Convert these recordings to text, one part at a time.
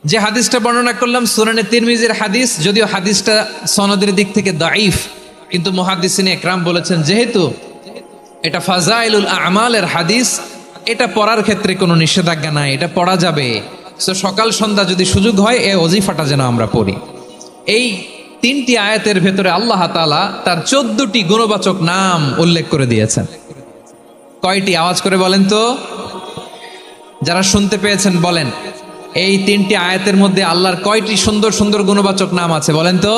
যে হাদিসটা বর্ণনা করলাম সুনানে তিরমিজির হাদিস, যদিও হাদিসটা সনদের দিক থেকে দাঈফ, কিন্তু মুহাদ্দিসিন একরাম বলেছেন যেহেতু এটা ফাজাইলুল আমালের হাদিস, এটা পড়ার ক্ষেত্রে কোনো নিষেধাজ্ঞা নাই, এটা পড়া যাবে। সো সকাল সন্ধ্যা যদি সুযোগ হয় এই ওজিফাটা যেন আমরা পড়ি। এই 3টি আয়াতের ভেতরে আল্লাহ তাআলা তার 14টি গুণবাচক নাম উল্লেখ করে দিয়েছেন। কয়টি? আওয়াজ করে বলেন তো, যারা শুনতে পেয়েছেন বলেন। এই 3টি আয়াতের মধ্যে আল্লাহর কয়টি সুন্দর সুন্দর গুণবাচক নাম আছে বলেন তো?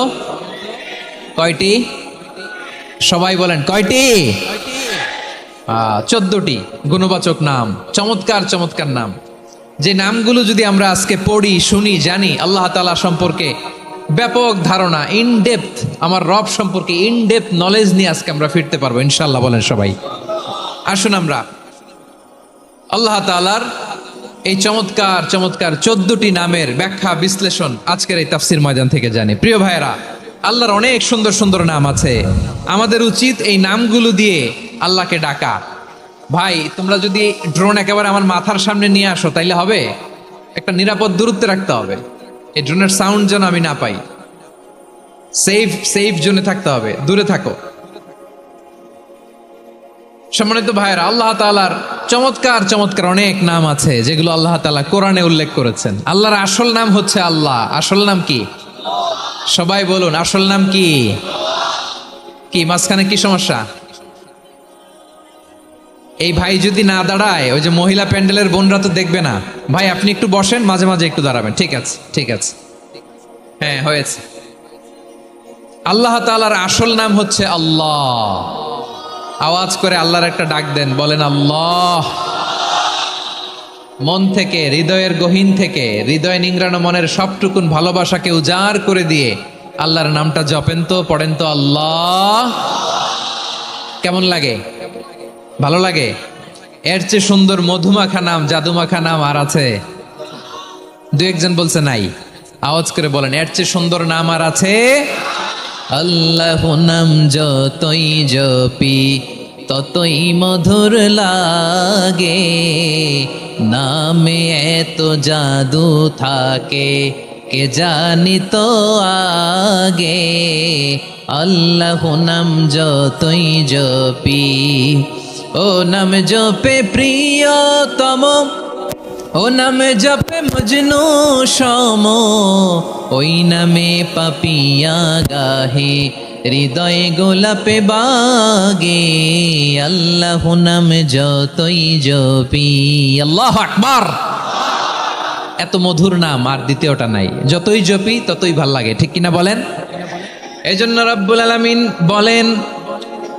কয়টি? সবাই বলেন কয়টি? 14টি গুণবাচক নাম, চমৎকার চমৎকার নাম। যে নামগুলো যদি আমরা আজকে পড়ি, শুনি, জানি, আল্লাহ তাআলা সম্পর্কে ব্যাপক ধারণা, ইন ডেপথ, আমার রব সম্পর্কে ইন ডেপথ নলেজ নিয়ে আজকে আমরা ফিরতে পারবো ইনশাআল্লাহ। বলেন সবাই। আসুন আমরা আল্লাহ তাআলার এই চমৎকার চমৎকার 14টি নামের ব্যাখ্যা বিশ্লেষণ আজকের এই তাফসীর ময়দান থেকে জানি। প্রিয় ভাইয়েরা, আল্লাহর অনেক সুন্দর সুন্দর নাম আছে। আমাদের উচিত এই নামগুলো দিয়ে আল্লাহকে ডাকা। ভাই, তোমরা যদি ড্রোন একেবারে আমার মাথার সামনে নিয়ে আসো তাইলে হবে? একটা নিরাপদ দূরত্বে রাখতে হবে, এই ড্রোনের সাউন্ড যেন আমি না পাই। সেফ জোনে থাকতে হবে, দূরে থাকো। সম্মানিত ভাইয়েরা, আল্লাহ তাআলার চমৎকার চমৎকার অনেক নাম আছে যেগুলো আল্লাহ তাআলা কোরআনে উল্লেখ করেছেন। আল্লাহর আসল নাম হচ্ছে আল্লাহ। আসল নাম কি? সবাই বলুন, আসল নাম কি? কি মাঝখানে কি সমস্যা? এই ভাই যদি না দাঁড়ায়, ওই যে মহিলা প্যান্ডেলের বোনরা তো দেখবে না। ভাই আপনি একটু বসেন, মাঝে মাঝে একটু দাঁড়াবেন। ঠিক আছে, ঠিক আছে, হ্যাঁ হয়েছে। আল্লাহ তাআলার আসল নাম হচ্ছে আল্লাহ। আওয়াজ করে আল্লাহর একটা ডাক দেন, বলেন আল্লাহ। মন থেকে, হৃদয়ের গহীন থেকে, হৃদয় নিংড়ানো মনের সবটুকুন ভালোবাসাকে উজাড় করে দিয়ে আল্লাহর নামটা জপেন তো, পড়েন তো আল্লাহ। কেমন লাগে? ভালো লাগে? এর চেয়ে সুন্দর মধুমাখা নাম, জাদুমাখা নাম আর আছে? দু একজন বলছে নাই। আওয়াজ করে বলেন, এর চেয়ে সুন্দর নাম আর আছে? আল্লাহ নাম যতই জপি ততই মধুর লাগে, নামে এত জাদু থাকে কে জানি তো আগে। আল্লাহ নাম যতই জপি, ও নাম জপে প্রিয়তম, ও নামে জপে মজনু সম, ওই নামে পাপিয়া গাহে হৃদয়ে গোলাপে বাগে। আল্লাহ নাম যতই জপি। আল্লাহু আকবার। এত মধুর নাম আর দ্বিতীয়টা নাই। যতই জপি ততই ভাল লাগে, ঠিক কিনা বলেন? এই জন্য রব্বুল আলামিন বলেন,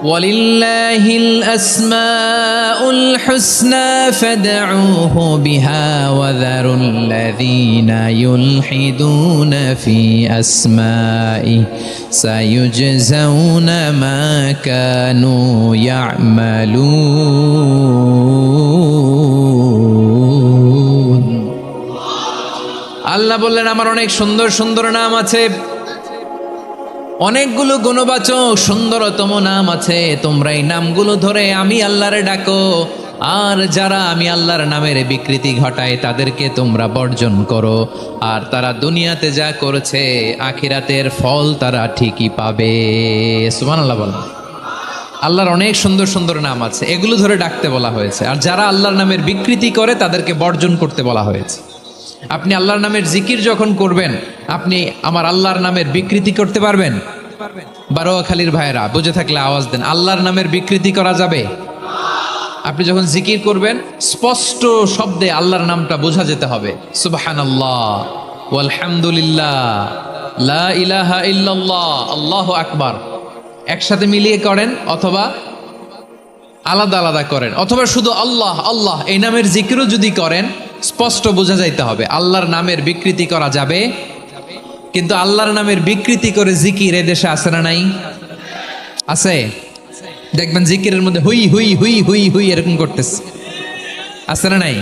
ওয়ালিল্লাহিল আসমাউল হুসনা ফাদউহু বিহা ওয়া যারুল্লাযীনা ইউলহিদুনা ফি আসমাই সায়ুজজাউনা মা কানু ইয়ামালুন। আল্লাহ বললেন, আমার অনেক সুন্দর সুন্দর নাম আছে, অনেকগুলো গুণবাচক সুন্দরতম নাম আছে। তোমরা এই নামগুলো ধরে আমি আল্লাহরে ডাকো, আর যারা আমি আল্লাহর নামের বিকৃতি ঘটায় তাদেরকে তোমরা বর্জন করো। আর তারা দুনিয়াতে যা করেছে আখিরাতের ফল তারা ঠিকই পাবে। সুবহানাল্লাহ বলেন। আল্লাহর অনেক সুন্দর সুন্দর নাম আছে, এগুলো ধরে ডাকতে বলা হয়েছে। আর যারা আল্লাহর নামের বিকৃতি করে তাদেরকে বর্জন করতে বলা হয়েছে। আপনি আল্লাহর নামের জিকির যখন করবেন, আপনি আমার আল্লাহর নামের বিকৃতি করতে পারবেন? বারোয়াখালীর ভাইয়েরা বুঝে থাকলে আওয়াজ দেন, আল্লাহর নামের বিকৃতি করা যাবে? আপনি যখন জিকির করবেন স্পষ্ট শব্দে আল্লাহর নামটা বোঝা যেতে হবে। সুবহানাল্লাহ, আলহামদুলিল্লাহ, লা ইলাহা ইল্লাল্লাহ, আল্লাহু আকবার। একসাথে মিলিয়ে করেন অথবা আলাদা আলাদা করেন, অথবা শুধু আল্লাহ আল্লাহ এই নামের জিকিরও যদি করেন স্পষ্ট বোঝা যাইতে হবে। আল্লাহর নামের বিকৃতি করা যাবে, কিন্তু আল্লাহর নামের বিকৃতি করে জিকির এদেশে আছে না নাই? আছে। দেখবেন জিকিরের মধ্যে হুই হুই হুই হুই হুই এরকম করতেছে, আছে না নাই?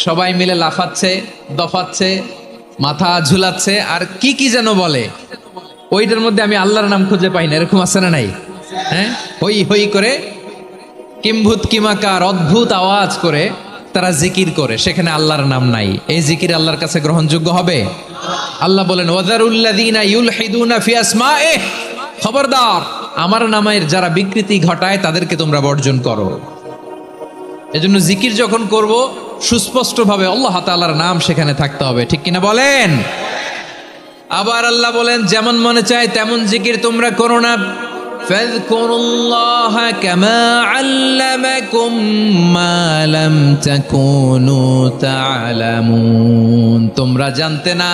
সবাই মিলে লাফাচ্ছে, দফাচ্ছে, মাথা ঝুলাচ্ছে, আর কি কি যেন বলে, ওইটার মধ্যে আমি আল্লাহর নাম খুঁজে পাই না, এরকম আছে না নাই? হ্যাঁ, হই হই করে কিম্ভূত কিমাকার অদ্ভুত আওয়াজ করে তারা জিকির করে, সেখানে আল্লাহর নাম নাই, এই জিকির আল্লাহর কাছে গ্রহণযোগ্য হবে? আল্লাহ বলেন ওয়াযারুল্লাযীনা ইউলহিদুনা ফি আসমাইহি, খবরদার আমার নামের যারা বিকৃতি ঘটায় তাদেরকে তোমরা বর্জন করো। এজন্য জিকির যখন করব সুস্পষ্টভাবে আল্লাহ তাআলার নাম সেখানে থাকতে হবে, ঠিক কিনা বলেন? আবার আল্লাহ বলেন যেমন মনে চায় তেমন জিকির তোমরা করো না। ফাযকুরুল্লাহা কামা আল্লামাকুম মা লাম তাকুনু তা'লামুন, তোমরা জানতে না,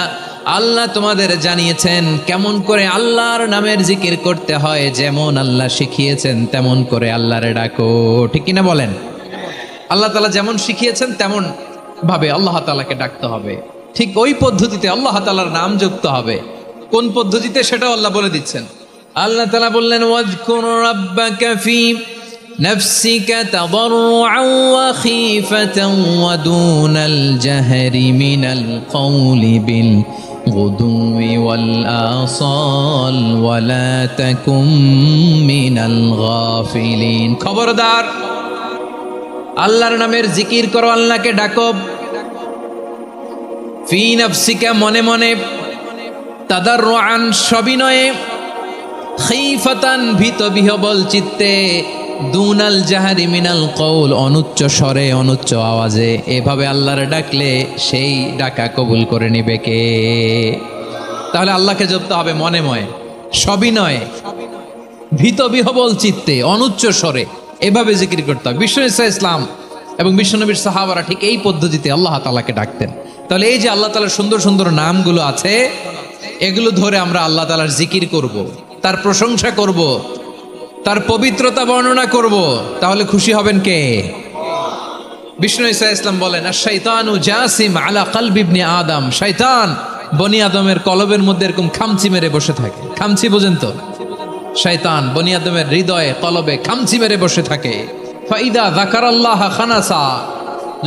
আল্লাহ তোমাদের জানিয়েছেন কেমন করে আল্লাহর নামের জিকির করতে হয়, যেমন আল্লাহ শিখিয়েছেন তেমন করে আল্লাহরে ডাকো, ঠিক কিনা বলেন? আল্লাহ তাআলা যেমন শিখিয়েছেন তেমন ভাবে আল্লাহ তাআলাকে ডাকতে হবে, ঠিক ওই পদ্ধতিতে আল্লাহ তাআলার নাম যুক্ত হবে। কোন পদ্ধতিতে সেটাও আল্লাহ বলে দিচ্ছেন। আল্লাহ তাআলা বললেন ওয়াজকুর রাব্বাকা ফি নাফসিকা তাদাররুআন ওয়া খীফাতান ওয়া দুনাল জাহরি মিনাল কওলি বিল গুদুই ওয়াল আসাল ওয়া লা তাকুম মিনাল গাফিলিন, খবরদার আল্লাহর নামের জিকির করো, আল্লাহকে ডাকো। ফি নাফসিকা মনে মনে, তাদাররুআন সবিনয়ে, খীফাতান ভীত বিহবল চিত্তে, দুনাল জাহারি মিনাল কওল অনুচ্চ স্বরে অনুচ্চ আওয়াজে, এভাবে আল্লাহর ডাকলে সেই ডাকা কবুল করে নিবে কে? তাহলে আল্লাহকে জপতে হবে মনে মনে, সবিনয়ে, ভীত বিহবল চিত্তে, অনুচ্চ স্বরে, এভাবে জিকির করতে হবে। বিশ্ব ইসলাম এবং বিশ্বনবীর সাহাবারা ঠিক এই পদ্ধতিতে আল্লাহ তাআলাকে ডাকতেন। তাহলে এই যে আল্লাহ তাআলার সুন্দর সুন্দর নামগুলো আছে, এগুলো ধরে আমরা আল্লাহ তাআলার জিকির করব, তার প্রশংসা করব, তার পবিত্রতা বর্ণনা করব, তাহলে খুশি হবেন কে? বিষ্ণু ঈসা ইসলাম বলেন আশ-শাইতানু জাসিম আলা কলবি ইবনে আদম, শয়তান বনি আদমের কলবের মধ্যে এরকম খামচি মেরে বসে থাকে। খামচি বোঝেন তো? শয়তান বনি আদমের হৃদয়ে কলবে খামচি মেরে বসে থাকে। ফাইদা যাকারাল্লাহ খানাসা,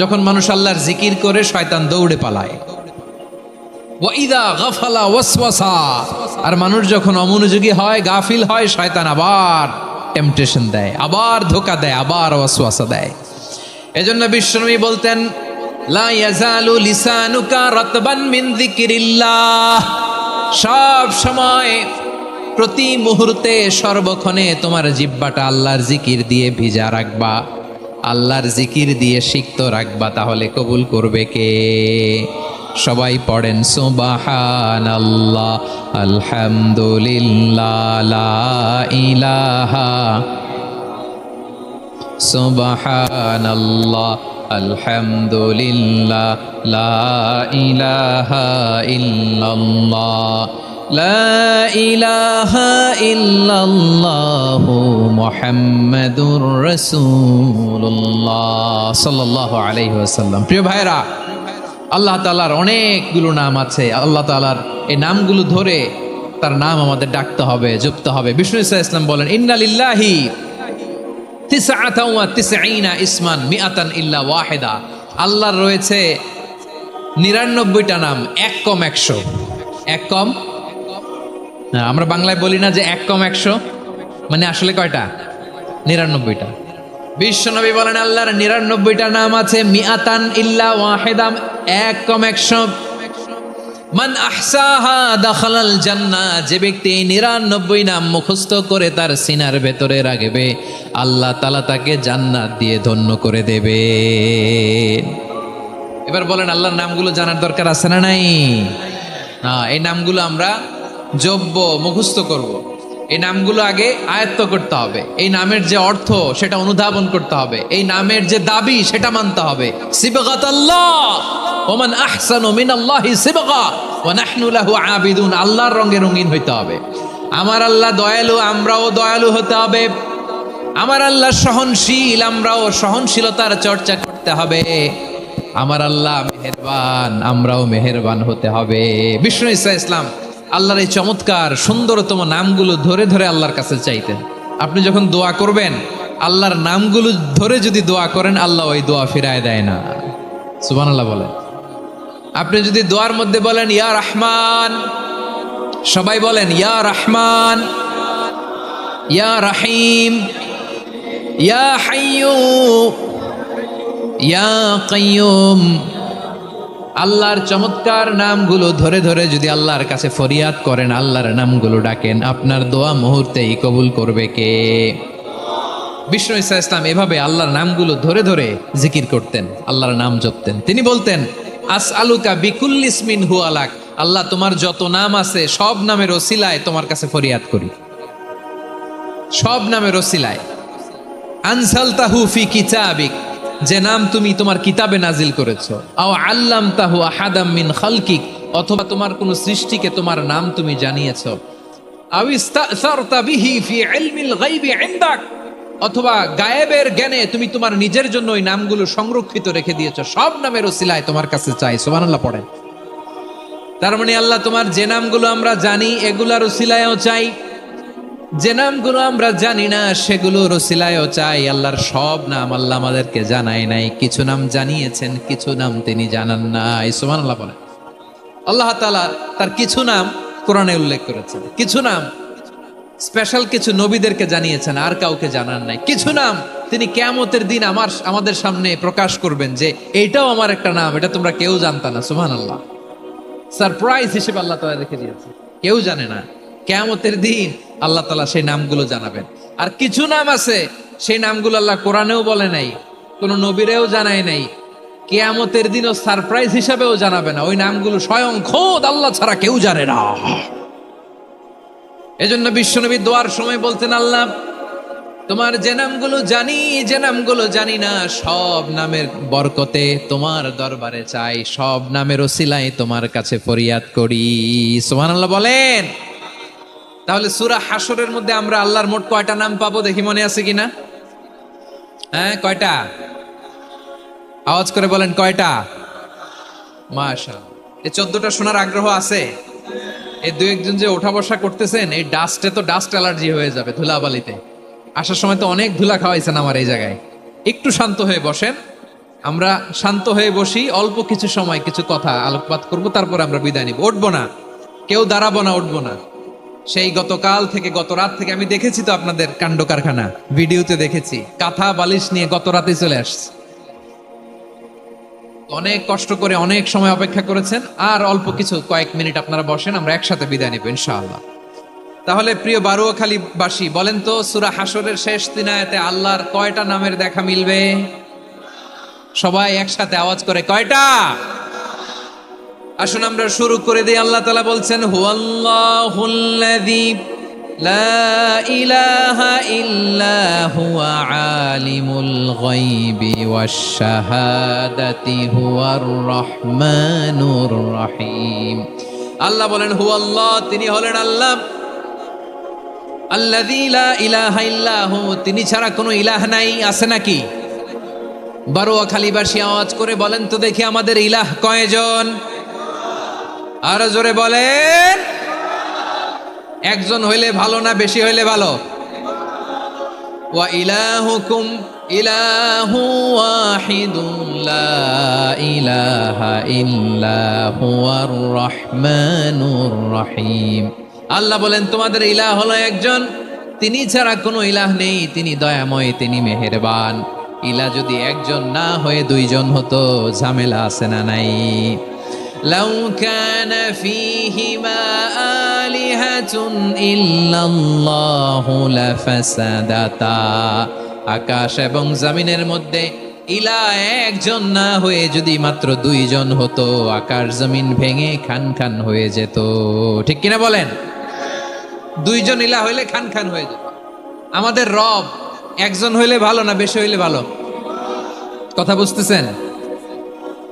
যখন মানুষ আল্লাহর জিকির করে শয়তান দৌড়ে পালায়। ওয়াইদা গাফালা ওয়াসওয়াসা, আর মানুষ যখন অমনোযোগী হয়, গাফিল হয়, শয়তান আবার টেম্পটেশন দেয়, আবার ধোঁকা দেয়, আবার ওয়াসওয়াসা দেয়। এজন্য বিশ্বনবী বলতেন লা ইয়াজালু লিসানুকা রাতবান মিন যিকরিল্লাহ, সব সময় প্রতি মুহূর্তে সর্বক্ষণে তোমার জিহ্বাটা আল্লাহর জিকির দিয়ে ভিজা রাখবা, আল্লাহর জিকির দিয়ে সিক্ত রাখবা, তাহলে কবুল করবে কে? সবাই পড়েন সুবহানাল্লাহ আলহামদুলিল্লাহ লা ইলাহা, সুবহানাল্লাহ আলহামদুলিল্লাহ লা ইলাহা ইল্লাল্লাহ লা ইলাহা ইল্লাল্লাহু মুহাম্মাদুর রাসূলুল্লাহ সাল্লাল্লাহু আলাইহি ওয়াসাল্লাম। প্রিয় ভাইরা, আল্লাহ তাআলার অনেকগুলো নাম আছে। আল্লাহ তাআলার এই নামগুলো ধরে তার নাম আমাদের ডাকতে হবে, জপতে হবে। বিষ্ণু ইসলাম বলেন ইন্না লিল্লাহি তিসআতান ওয়া তিসঈনা ইসমান মিআতান ইল্লা ওয়াহিদা, আল্লাহর রয়েছে 99টা নাম, এক কম 100। এক কম, আমরা বাংলায় বলি না যে এক কম 100, মানে আসলে কয়টা? 99টা। বিশ্বনবী বলেন আল্লাহর 99টা নাম আছে, মিআতান ইল্লা ওয়াহিদা, এক কম 100। মান আহসাহা দাখালাল জান্নাহ, যে ব্যক্তি 99 নাম মুখস্থ করে তার সিনার ভেতরে রাখবে, আল্লাহ তাআলা তাকে জান্নাত দিয়ে ধন্য করে দেবে। এবার বলেন আল্লাহর নামগুলো জানার দরকার আছে না নাই? এই নামগুলো আমরা জপব, মুখস্থ করব। এই নামগুলো আগে আয়ত্ত করতে হবে। এই নামের যে অর্থ সেটা অনুধাবন করতে হবে। এই নামের যে দাবি সেটা মানতে হবে। সিবগাতাল্লাহ ওয়া মান আহসানু মিনাল্লাহি সিবগা ওয়া নাহনু লাহু আবিদুন, আল্লাহর রঙে রঙিন হইতে হবে। আমার আল্লাহ দয়ালু, আমরাও দয়ালু হতে হবে। আমার আল্লাহ সহনশীল, আমরাও সহনশীলতার চর্চা করতে হবে। আমার আল্লাহ মেহেরবান, আমরাও মেহেরবান হতে হবে। বিষ্ণু ঈসা ইসলাম আল্লাহর এই চমৎকার সুন্দরতম নামগুলো ধরে ধরে আল্লাহর কাছে চাইতেন। আপনি যখন দোয়া করবেন, আল্লাহর নামগুলো ধরে যদি দোয়া করেন, আল্লাহ ওই দোয়া ফিরায় দেয় না। সুবহানাল্লাহ বলেন। আপনি যদি দোয়ার মধ্যে বলেন ইয়া রহমান, সবাই বলেন ইয়া রহমান, ইয়া রহিম, ইয়া হাইয়্যু, ইয়া কাইয়ুম, আল্লাহর চমৎকার নামগুলো ধরে ধরে যদি আল্লাহর কাছে ফরিয়াদ করেন, আল্লাহর নামগুলো ডাকেন, আপনার দোয়া মুহূর্তেই কবুল করবে কে? বিষ্ণু ঈসা ইসলাম এভাবে আল্লাহর নামগুলো ধরে ধরে জিকির করতেন, আল্লাহর নাম জপতেন। তিনি বলতেন, আসআলুকা বিকুল্লি ইসমিন হুয়া লাক, আল্লাহ তোমার যত নাম আছে সব নামের ওসিলায় তোমার কাছে ফরিয়াদ করি, সব নামের ওসিলায়। আনসালতাহু ফি কিতাবিক, যে নাম তুমি তোমার কিতাবে নাজিল করেছো, আও আল্লামতাহু আহাদাম মিন খালকিক, অথবা তোমার কোন সৃষ্টিকে তোমার নাম তুমি জানিয়েছো, আও ইস্তাসারতা বিহি ফি ইলমিল গায়বি ইনদাক, অথবা গায়েবের জ্ঞানে তুমি তোমার নিজের জন্য ওই নামগুলো সংরক্ষিত রেখে দিয়েছো, সব নামের ওসিলায় তোমার কাছে চাই। সুবহানাল্লাহ পড়েন। তার মানে আল্লাহ তোমার যে নামগুলো আমরা জানি এগুলার ওসিলায়ও চাই, যে নামগুলো আমরা জানি না সেগুলোর ওসিলায়ও চাই। আল্লাহর সব নাম আল্লাহ আমাদেরকে জানায় নাই, কিছু নাম জানিয়েছেন, কিছু নাম তিনি জানান নাই। সুবহানাল্লাহ বলেন। আল্লাহ তাআলা তার কিছু নাম কোরআনে উল্লেখ করেছেন, কিছু নাম স্পেশাল কিছু নবীদেরকে জানিয়েছেন, আর কাউকে জানান নাই। কিছু নাম তিনি কিয়ামতের দিন আমাদের সামনে প্রকাশ করবেন যে এইটাও আমার একটা নাম, এটা তোমরা কেউ জানতা না। সুবহানাল্লাহ, সারপ্রাইজ হিসেবে আল্লাহ তাআলা রেখে দিয়েছে, কেউ জানে না। কিয়ামতের দিন আল্লাহ তাআলা সেই নামগুলো জানাবেন। আর কিছু নাম আছে সেই নামগুলো আল্লাহ কোরআনেও বলে নাই, কোন নবীরেও জানায় নাই, কিয়ামতের দিনও সারপ্রাইজ হিসাবেও জানাবে না। ওই নামগুলো স্বয়ং খোদ আল্লাহ ছাড়া কেউ জানে না। এজন্য বিশ্বনবী দোয়ার সময় বলতেন, আল্লাহ তোমার যে নামগুলো জানি, যে নামগুলো জানি না, সব নামের বরকতে তোমার দরবারে চাই, সব নামের ওসিলায় তোমার কাছে ফরিয়াদ করি। সুবহানাল্লাহ বলেন। তাহলে সূরা হাশরের মধ্যে আমরা আল্লাহর মোট কয়টা নাম পাবো দেখি, মনে আছে কিনা? হ্যাঁ, কয়টা? আওয়াজ করে বলেন, কয়টা? মাশাআল্লাহ। এই 14টা শোনার আগ্রহ আছে? এই দু একজন যে ওঠা বসা করতেছেন, এই ডাস্টে তো ডাস্ট অ্যালার্জি হয়ে যাবে, ধুলাবালিতে। আসার সময় তো অনেক ধুলা খাওয়াইছেন আমার এই জায়গায়। একটু শান্ত হয়ে বসেন, আমরা শান্ত হয়ে বসি, অল্প কিছু সময় কিছু কথা আলোকপাত করব, তারপর আমরা বিদায় নিব। উঠবো না, কেউ দাঁড়াবো না, উঠবো না। সেই গতকাল থেকে, গত রাত থেকে আমি দেখেছি তো আপনাদের কাণ্ড কারখানা, ভিডিওতে দেখেছি। কাঁথা বালিশ নিয়ে গত রাতে চলে আসছে। অনেক কষ্ট করে অনেক সময় অপেক্ষা করেছেন, আর অল্প কিছু কয়েক মিনিট আপনারা বসেন, আমরা একসাথে বিদায় নেব ইনশাআল্লাহ। তাহলে প্রিয় বারুয়াখালীবাসী, বলেন তো সূরা হাশরের শেষ 3 আয়াতে আল্লাহর কয়টা নামের দেখা মিলবে? সবাই একসাথে আওয়াজ করে, কয়টা? আসুন আমরা শুরু করে দিই। আল্লাহ তাআলা বলছেন, হুয়াল্লাহুল্লাযী লা ইলাহা ইল্লা হুয়া আলিমুল গায়বি ওয়াশ শাহাদাতি হুয়ার রহমানুর রহিম। আল্লাহ বলেন, হুয়াল্লাহ, তিনি হলেন আল্লাহ, আল্লাযী লা ইলাহা ইল্লা হু, তিনি ছাড়া কোনো ইলাহ নাই। আছে নাকি? বারুয়াখালীবাসী আওয়াজ করে বলেন তো দেখি, আমাদের ইলাহ কয়জন? আরো জোরে বলেন। একজন হইলে ভালো না বেশি হইলে ভালো? ওয়া ইলাহুকুম ইলাহু ওয়াহিদুন লা ইলাহা ইল্লা হুয়ার রহমানুর রহিম। আল্লাহ বলেন, তোমাদের ইলাহ হলো একজন, তিনি ছাড়া কোনো ইলাহ নেই, তিনি দয়াময়, তিনি মেহেরবান। ইলাহ যদি একজন না হয়ে দুইজন হতো, ঝামেলা আছে না নাই? লাউ কানা ফীহিমা আলিহাতুন ইল্লাল্লাহু লাফাসাদাতা, আকাশ এবং জমিনের মধ্যে ইলাহ একজন না হয়ে যদি মাত্র দুইজন হতো, আকাশ জমিন ভেঙে খান খান হয়ে যেত। ঠিক কিনা বলেন? দুইজন ইলাহ হইলে খান খান হয়ে যেত। আমাদের রব একজন হইলে ভালো না বেশি হইলে ভালো? কথা বুঝতেছেন?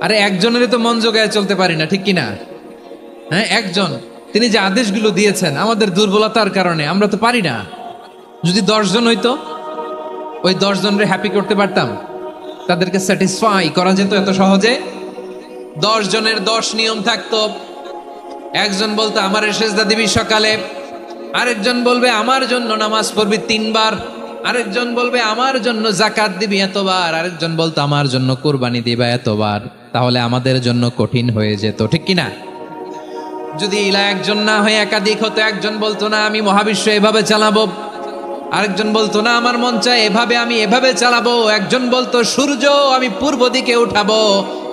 আরে একজনেরই তো মন জোগায় চলতে পারি না, ঠিক কিনা? হ্যাঁ, একজন, তিনি যে আদেশগুলো দিয়েছেন আমাদের দুর্বলতার কারণে আমরা তো পারি না। যদি 10 জন হইতো, ওই 10 জনরে হ্যাপি করতে পারতাম, তাদেরকে স্যাটিসফাই করা যেত এত সহজে। 10 জনের 10 নিয়ম থাকতো। একজন বলতো আমার সেজদা দিবি সকালে, আরেকজন বলবে আমার জন্য নামাজ পড়বি 3 বার, আরেকজন বলবে আমার জন্য যাকাত দিবি এতবার, আরেকজন বলতো আমার জন্য কুরবানি দিবা এতবার। তাহলে আমাদের জন্য কঠিন হয়ে যেত, ঠিক কিনা? যদি ইলা একজন না হয়ে একাধিক হতো, একজন বলতো না আমি মহাবিশ্ব এভাবে চালাবো, আরেকজন বলতো না আমার মন চায় এভাবে, আমি এভাবে চালাবো। একজন বলতো সূর্য আমি পূর্ব দিকে উঠাবো,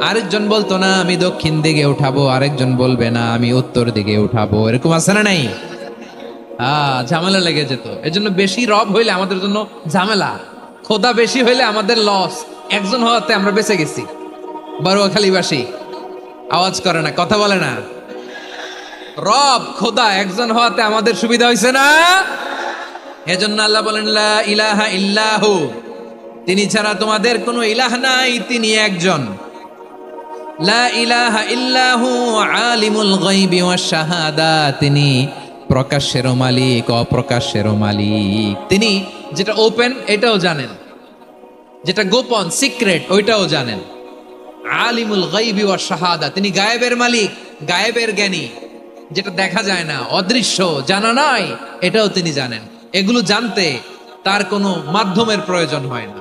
আরেকজন বলতো না আমি দক্ষিণ দিকে উঠাবো, আরেকজন বলবে না আমি উত্তর দিকে উঠাবো। এরকম আছে না নাই? ঝামেলা লেগে যেত। এজন্য বেশি রব হইলে আমাদের জন্য ঝামেলা, খোদা বেশি হইলে আমাদের লস। একজন হওয়াতে আমরা বেঁচে গেছি। বারুয়াখালীবাসী আওয়াজ করে না, কথা বলে না। রব খোদা একজন হওয়াতে আমাদের সুবিধা হয়েছে না। এজন্য আল্লাহ বলেন লা ইলাহা ইল্লাহু, তিনি ছাড়া তোমাদের কোনো ইলাহ নাই, তিনি একজন। লা ইলাহা ইল্লাহু আলিমুল গায়বি ওয়াশ শাহাদা, তিনি প্রকাশ্যেরও মালিক অপ্রকাশ্যেরও মালিক। তিনি যেটা ওপেন এটাও জানেন, যেটা গোপন সিক্রেট ওইটাও জানেন। আলিমুল গায়বি ওয়াশ শাহাদা, তিনি গায়েবের মালিক, গায়েবের জ্ঞানী, যেটা দেখা যায় না, অদৃশ্য, জানা নাই, এটাও তিনি জানেন। এগুলো জানতে তার কোনো মাধ্যমের প্রয়োজন হয় না।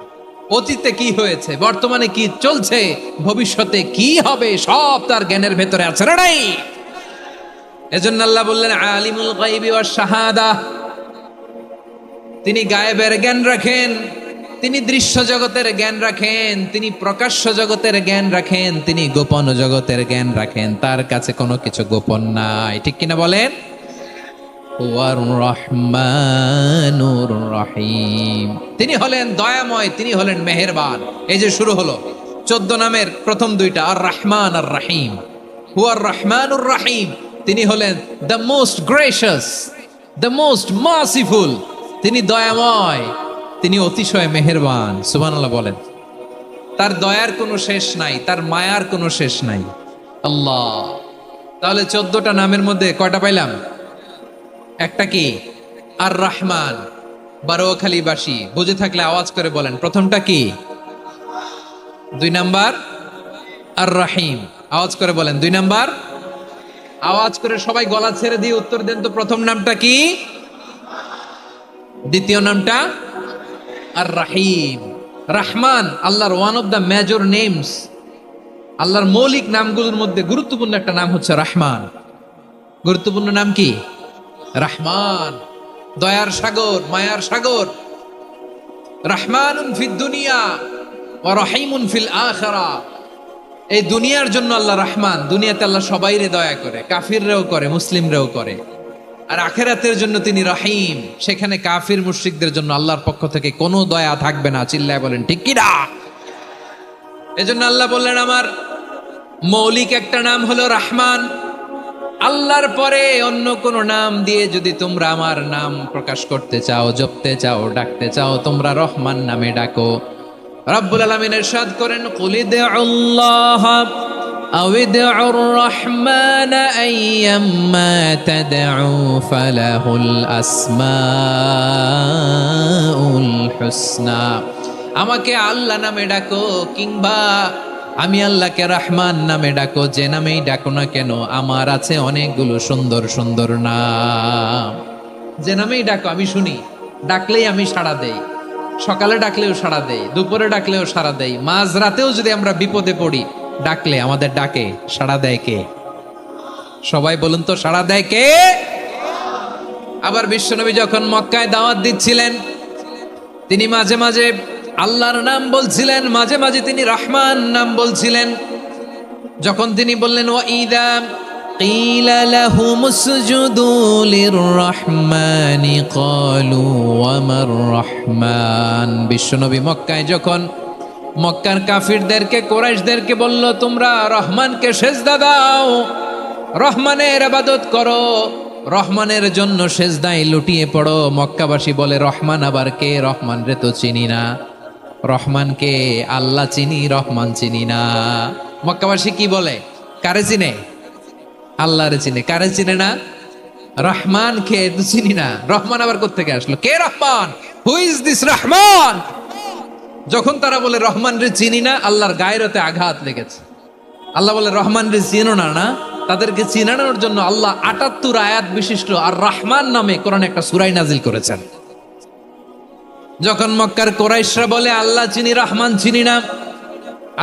অতীতে কি হয়েছে, বর্তমানে কি চলছে, ভবিষ্যতে কি হবে, সব তার জ্ঞানের ভেতরে আছে না নাই? এজন্য আল্লাহ বললেন আলিমুল গায়বি ওয়াশ শাহাদা, তিনি গায়েবের জ্ঞান রাখেন, তিনি দৃশ্য জগতের জ্ঞান রাখেন, তিনি প্রকাশ্য জগতের জ্ঞান রাখেন, তিনি গোপন জগতের জ্ঞান রাখেন। তার কাছে কোনো কিছু গোপন নাই, ঠিক কিনা বলেন? ওয়ার রহমানুর রহিম, তিনি হলেন দয়াময়, তিনি হলেন মেহেরবান। এই যে শুরু হলো 14 নামের প্রথম দুইটা, আর রহমান আর রহিম। হুয়ার রহমানুর রহিম, তিনি হলেন the most gracious, the most merciful, তিনি দয়াময়, তিনি অতিশয় মেহেরবান। সুবহানাল্লাহ বলেন। তার দয়ার কোনো শেষ নাই, তার মায়ার কোনো শেষ নাই। আল্লাহ, তাহলে 14টা নামের মধ্যে কয়টা পাইলাম? একটা কি? আর রহমান। বারোয়াখালীবাসী বুঝে থাকলে আওয়াজ করে বলেন প্রথমটা কি? 2 নাম্বার আর রহিম। আওয়াজ করে বলেন 2 নাম্বার। আওয়াজ করে সবাই গলা ছেড়ে দিয়ে উত্তর দেন তো, প্রথম নামটা কি, দ্বিতীয় নামটা? আর রহিম। রহমান আল্লাহর one of the major names, আল্লাহর মৌলিক নামগুলোর মধ্যে গুরুত্বপূর্ণ একটা নাম হচ্ছে রহমান। গুরুত্বপূর্ণ নাম কি? রহমান, দয়ার সাগর, মায়ার সাগর। রহমানুন ফিদ দুনিয়া ওয়া রহিমুন ফিল আখিরা। এই দুনিয়ার জন্য আল্লাহ রহমান, দুনিয়াতে আল্লাহ সবাইরে দয়া করে, কাফিররাও করে, মুসলিমরাও করে। আর আখিরাতের জন্য তিনি রহিম, সেখানে কাফির মুশরিকদের জন্য আল্লাহর পক্ষ থেকে কোনো দয়া থাকবে না। চিল্লায় বলেন ঠিক কি না? এজন্য আল্লাহ বললেন আমার মৌলিক একটা নাম হলো রহমান। আল্লাহর পরে অন্য কোন নাম দিয়ে যদি তোমরা আমার নাম প্রকাশ করতে চাও, জপতে চাও, ডাকতে চাও, তোমরা রহমান নামে ডাকো। রব্বুল আলামিন ইরশাদ করেন কুলিদুল্লাহ আও ইদউর রহমান আইয়াম্মা তাদউ ফালাহুল আসমাউল হুসনা। আমাকে আল্লাহ নামে ডাকো কিংবা আমি আল্লাহকে রহমান নামে ডাকো, যে নামেই ডাকো না কেন আমার আছে অনেকগুলো সুন্দর সুন্দর নাম। যে নামেই ডাকো আমি শুনি, ডাকলেই আমি সাড়া দেই। সকালে ডাকলেও সাড়া দেই, দুপুরে ডাকলেও সাড়া দেই, মাঝ রাতেও যদি আমরা বিপদে পড়ি ডাকলে আমাদের ডাকে সাড়া দেয় কে? সবাই বলুন তো, সাড়া দেয় কে? আবার বিশ্বনবী যখন মক্কায় দাওয়াত দিচ্ছিলেন, তিনি মাঝে মাঝে আল্লাহর নাম বলছিলেন, মাঝে মাঝে তিনি রহমান নাম বলছিলেন। যখন তিনি বললেন ওয়াইদা কিলা লাহুমুসজুদু লিররহমানি ক্বালু ওয়ামার রহমান। বিশ্বনবী মক্কায় যখন মক্কার কাফিরদেরকে, কুরাইশদেরকে বলল তোমরা রহমানকে সেজদা দাও, রহমানের ইবাদত করো, রহমানের জন্য সেজদায় লুটিয়ে পড়ো, মক্কাবাসী বলে রহমান আবার কে? রহমান রে তো চিনি না। রহমানকে আল্লাহ চিনি, রহমান চিনি না। মক্কাবাসী কি বলে? কারে চিনে? আল্লাহরে চিনে। কারে চিনে না? রহমান কে তো চিনি না। রহমান আবার কোত্থেকে আসলো? কে Rahman? Who is this Rahman? যখন তারা বলে রহমান রে চিনি না, আল্লাহর গায়রতে আঘাত লেগেছে। আল্লাহ বলে রহমান রে চিনো না, না? তাদেরকে চিনানোর জন্য আল্লাহ ৭৮ আয়াত বিশিষ্ট আর রহমান নামে কোরআনে একটা সূরা নাজিল করেছেন। যখন মক্কার কুরাইশরা বলে আল্লাহ চিনি, রহমান চিনি না,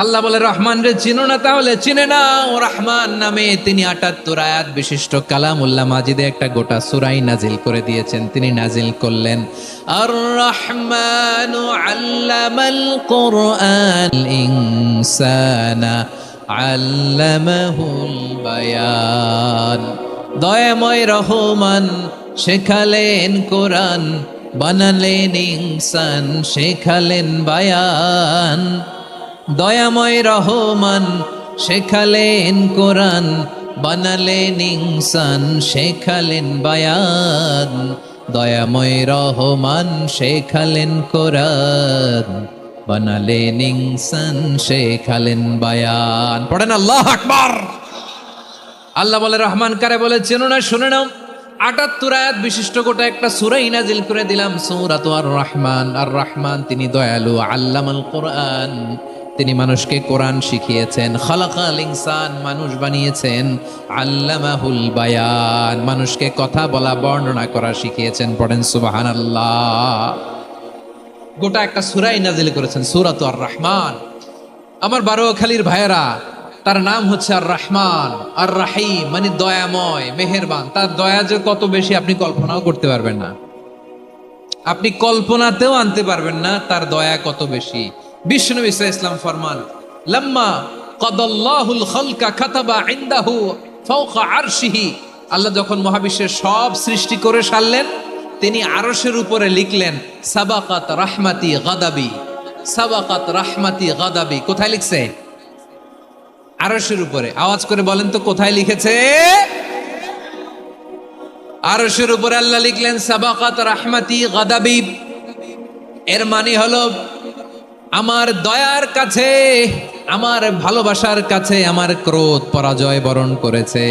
আল্লাহ বলে রহমান রে চিনো না, তাহলে চিনে নাও। রহমান নামে তিনি ৭৮ আয়াত বিশিষ্ট কালামুল্লাহ মাজিদে একটা গোটা সূরাই নাজিল করে দিয়েছেন। তিনি নাজিল করলেন আর রহমানু আল্লামাল কুরআন ইনসানা আল্লামাহুল বায়ান। দয়াময় রহমান শেখালেন কোরআন, বানালেন ইনসান, শেখালেন বায়ান। দয়াময় রহমান শেখালেন কোরআন, বানালেন ইনসান, শেখালেন বায়ান। দয়াময় রহমান শেখালেন কোরআন, বানালেন ইনসান, শেখালেন বায়ান। পড়েন আল্লাহু আকবার। আল্লাহ বলে রহমান কারে বলে চেনো না, শুনে নাও। ৭৮ আয়াত বিশিষ্ট গোটা একটা সূরাই নাজিল করে দিলাম, সূরাত আর রহমান। আর রহমান তিনি দয়ালু, আল্লামাল কোরআন, তিনি মানুষকে কোরআন শিখিয়েছেন। খালাকাল ইনসান, মানুষ বানিয়েছেন। আল্লামাহুল বায়ান, মানুষকে কথা বলা বর্ণনা করা শিখিয়েছেন। পড়েন সুবহানাল্লাহ। গোটা একটা সূরাই নাজিল করেছেন, সূরাত আর রহমান। আমার বারোয়াখালীর ভাইয়েরা, তার নাম হচ্ছে আর রহমান আর রাহিম, মানে দয়াময়, মেহেরবান। তার দয়া যে কত বেশি আপনি কল্পনাও করতে পারবেন না, আপনি কল্পনাতেও আনতে পারবেন না তার দয়া কত বেশি। বিশ্বনবী সাল্লাল্লাহু আলাইহি ওয়াসাল্লাম ফরমান, লাম্মা কাদাল্লাহুল খালকা কাতাবা ইনদাহু ফাওকা আরশিহি। আল্লাহ যখন মহাবিশ্বের সব সৃষ্টি করে সারলেন, তিনি আরশের উপরে লিখলেন সাবাকাত রাহমাতি গাদাবি, সাবাকাত রাহমাতি গাদাবি। কোথায় লিখছে? আরশের উপরে। আওয়াজ করে বলেন তো কোথায় লিখেছে? আরশের উপরে আল্লাহ লিখলেন সাবাকাত রাহমাতি গাদাবি। এর মানে হলো আমার দয়ার কাছে, আমার ভালোবাসার কাছে আমার ক্রোধ পরাজয় বরণ করেছে।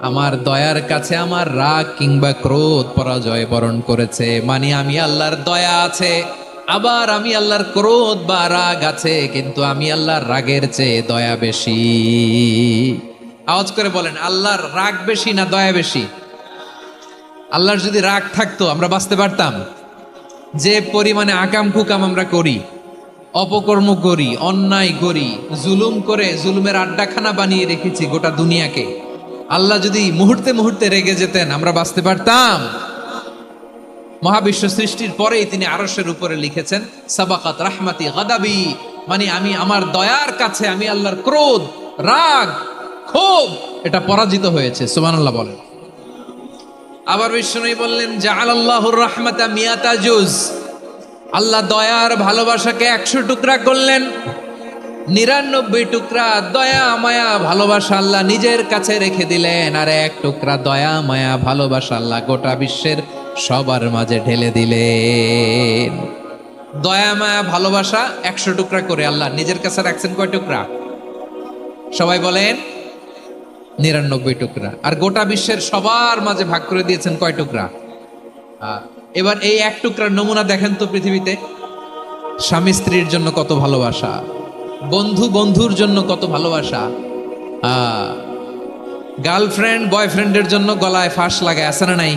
আমার দয়ার কাছে আমার রাগ কিংবা ক্রোধ পরাজয় বরণ করেছে। মানে আমি আল্লাহর দয়া আছে, আবার আমি আল্লাহর ক্রোধ বা রাগ আছে, কিন্তু আমি আল্লাহর রাগের চেয়ে দয়া বেশি। আওয়াজ করে বলেন, আল্লাহর রাগ বেশি না দয়া বেশি? আল্লাহর যদি রাগ থাকতো আমরা বাঁচতে পারতাম? যে পরিমাণে আকাম কুকাম আমরা করি, অপকর্ম করি, অন্যায় করি, জুলুম করে জুলুমের আড্ডাখানা বানিয়ে রেখেছি গোটা দুনিয়াকে, আল্লাহ যদি মুহূর্তে মুহূর্তে রেগে যেতেন আমরা বাঁচতে পারতাম? মহাবিশ্ব সৃষ্টির পরেই তিনি আরশের উপরে লিখেছেন সাবাকাত রাহমাতি গাদাবি, মানে আমি আমার দয়ার কাছে আমি আল্লাহর ক্রোধ, রাগ, ক্ষোভ এটা পরাজিত হয়েছে। সুবহানাল্লাহ বলেন। আবার বিষ্ণু বললেন জাআলাল্লাহুর রাহমাতা মিয়াতা জুজ, আল্লাহ দয়ার ভালোবাসাকে 100 টুকরা করলেন। 99 টুকরা দয়া মায়া ভালোবাসা আল্লাহ নিজের কাছে রেখে দিলেন, আর 1 টুকরা দয়া মায়া ভালোবাসা আল্লাহ গোটা বিশ্বের সবার মাঝে ঢেলে দিলেন। দয়া মায়া ভালোবাসা 100 টুকরা করে আল্লাহ নিজের কাছে রাখছেন কয় টুকরা? সবাই বলেন 99 টুকরা। আর গোটা বিশ্বের সবার মাঝে ভাগ করে দিয়েছেন কয় টুকরা? এবার এই 1 টুকরার নমুনা দেখেন তো পৃথিবীতে। স্বামী স্ত্রীর জন্য কত ভালোবাসা, বন্ধু বন্ধুর জন্য কত ভালোবাসা, গার্লফ্রেন্ড বয়ফ্রেন্ডের জন্য গলায় ফাঁস লাগায়, আছে না নাই?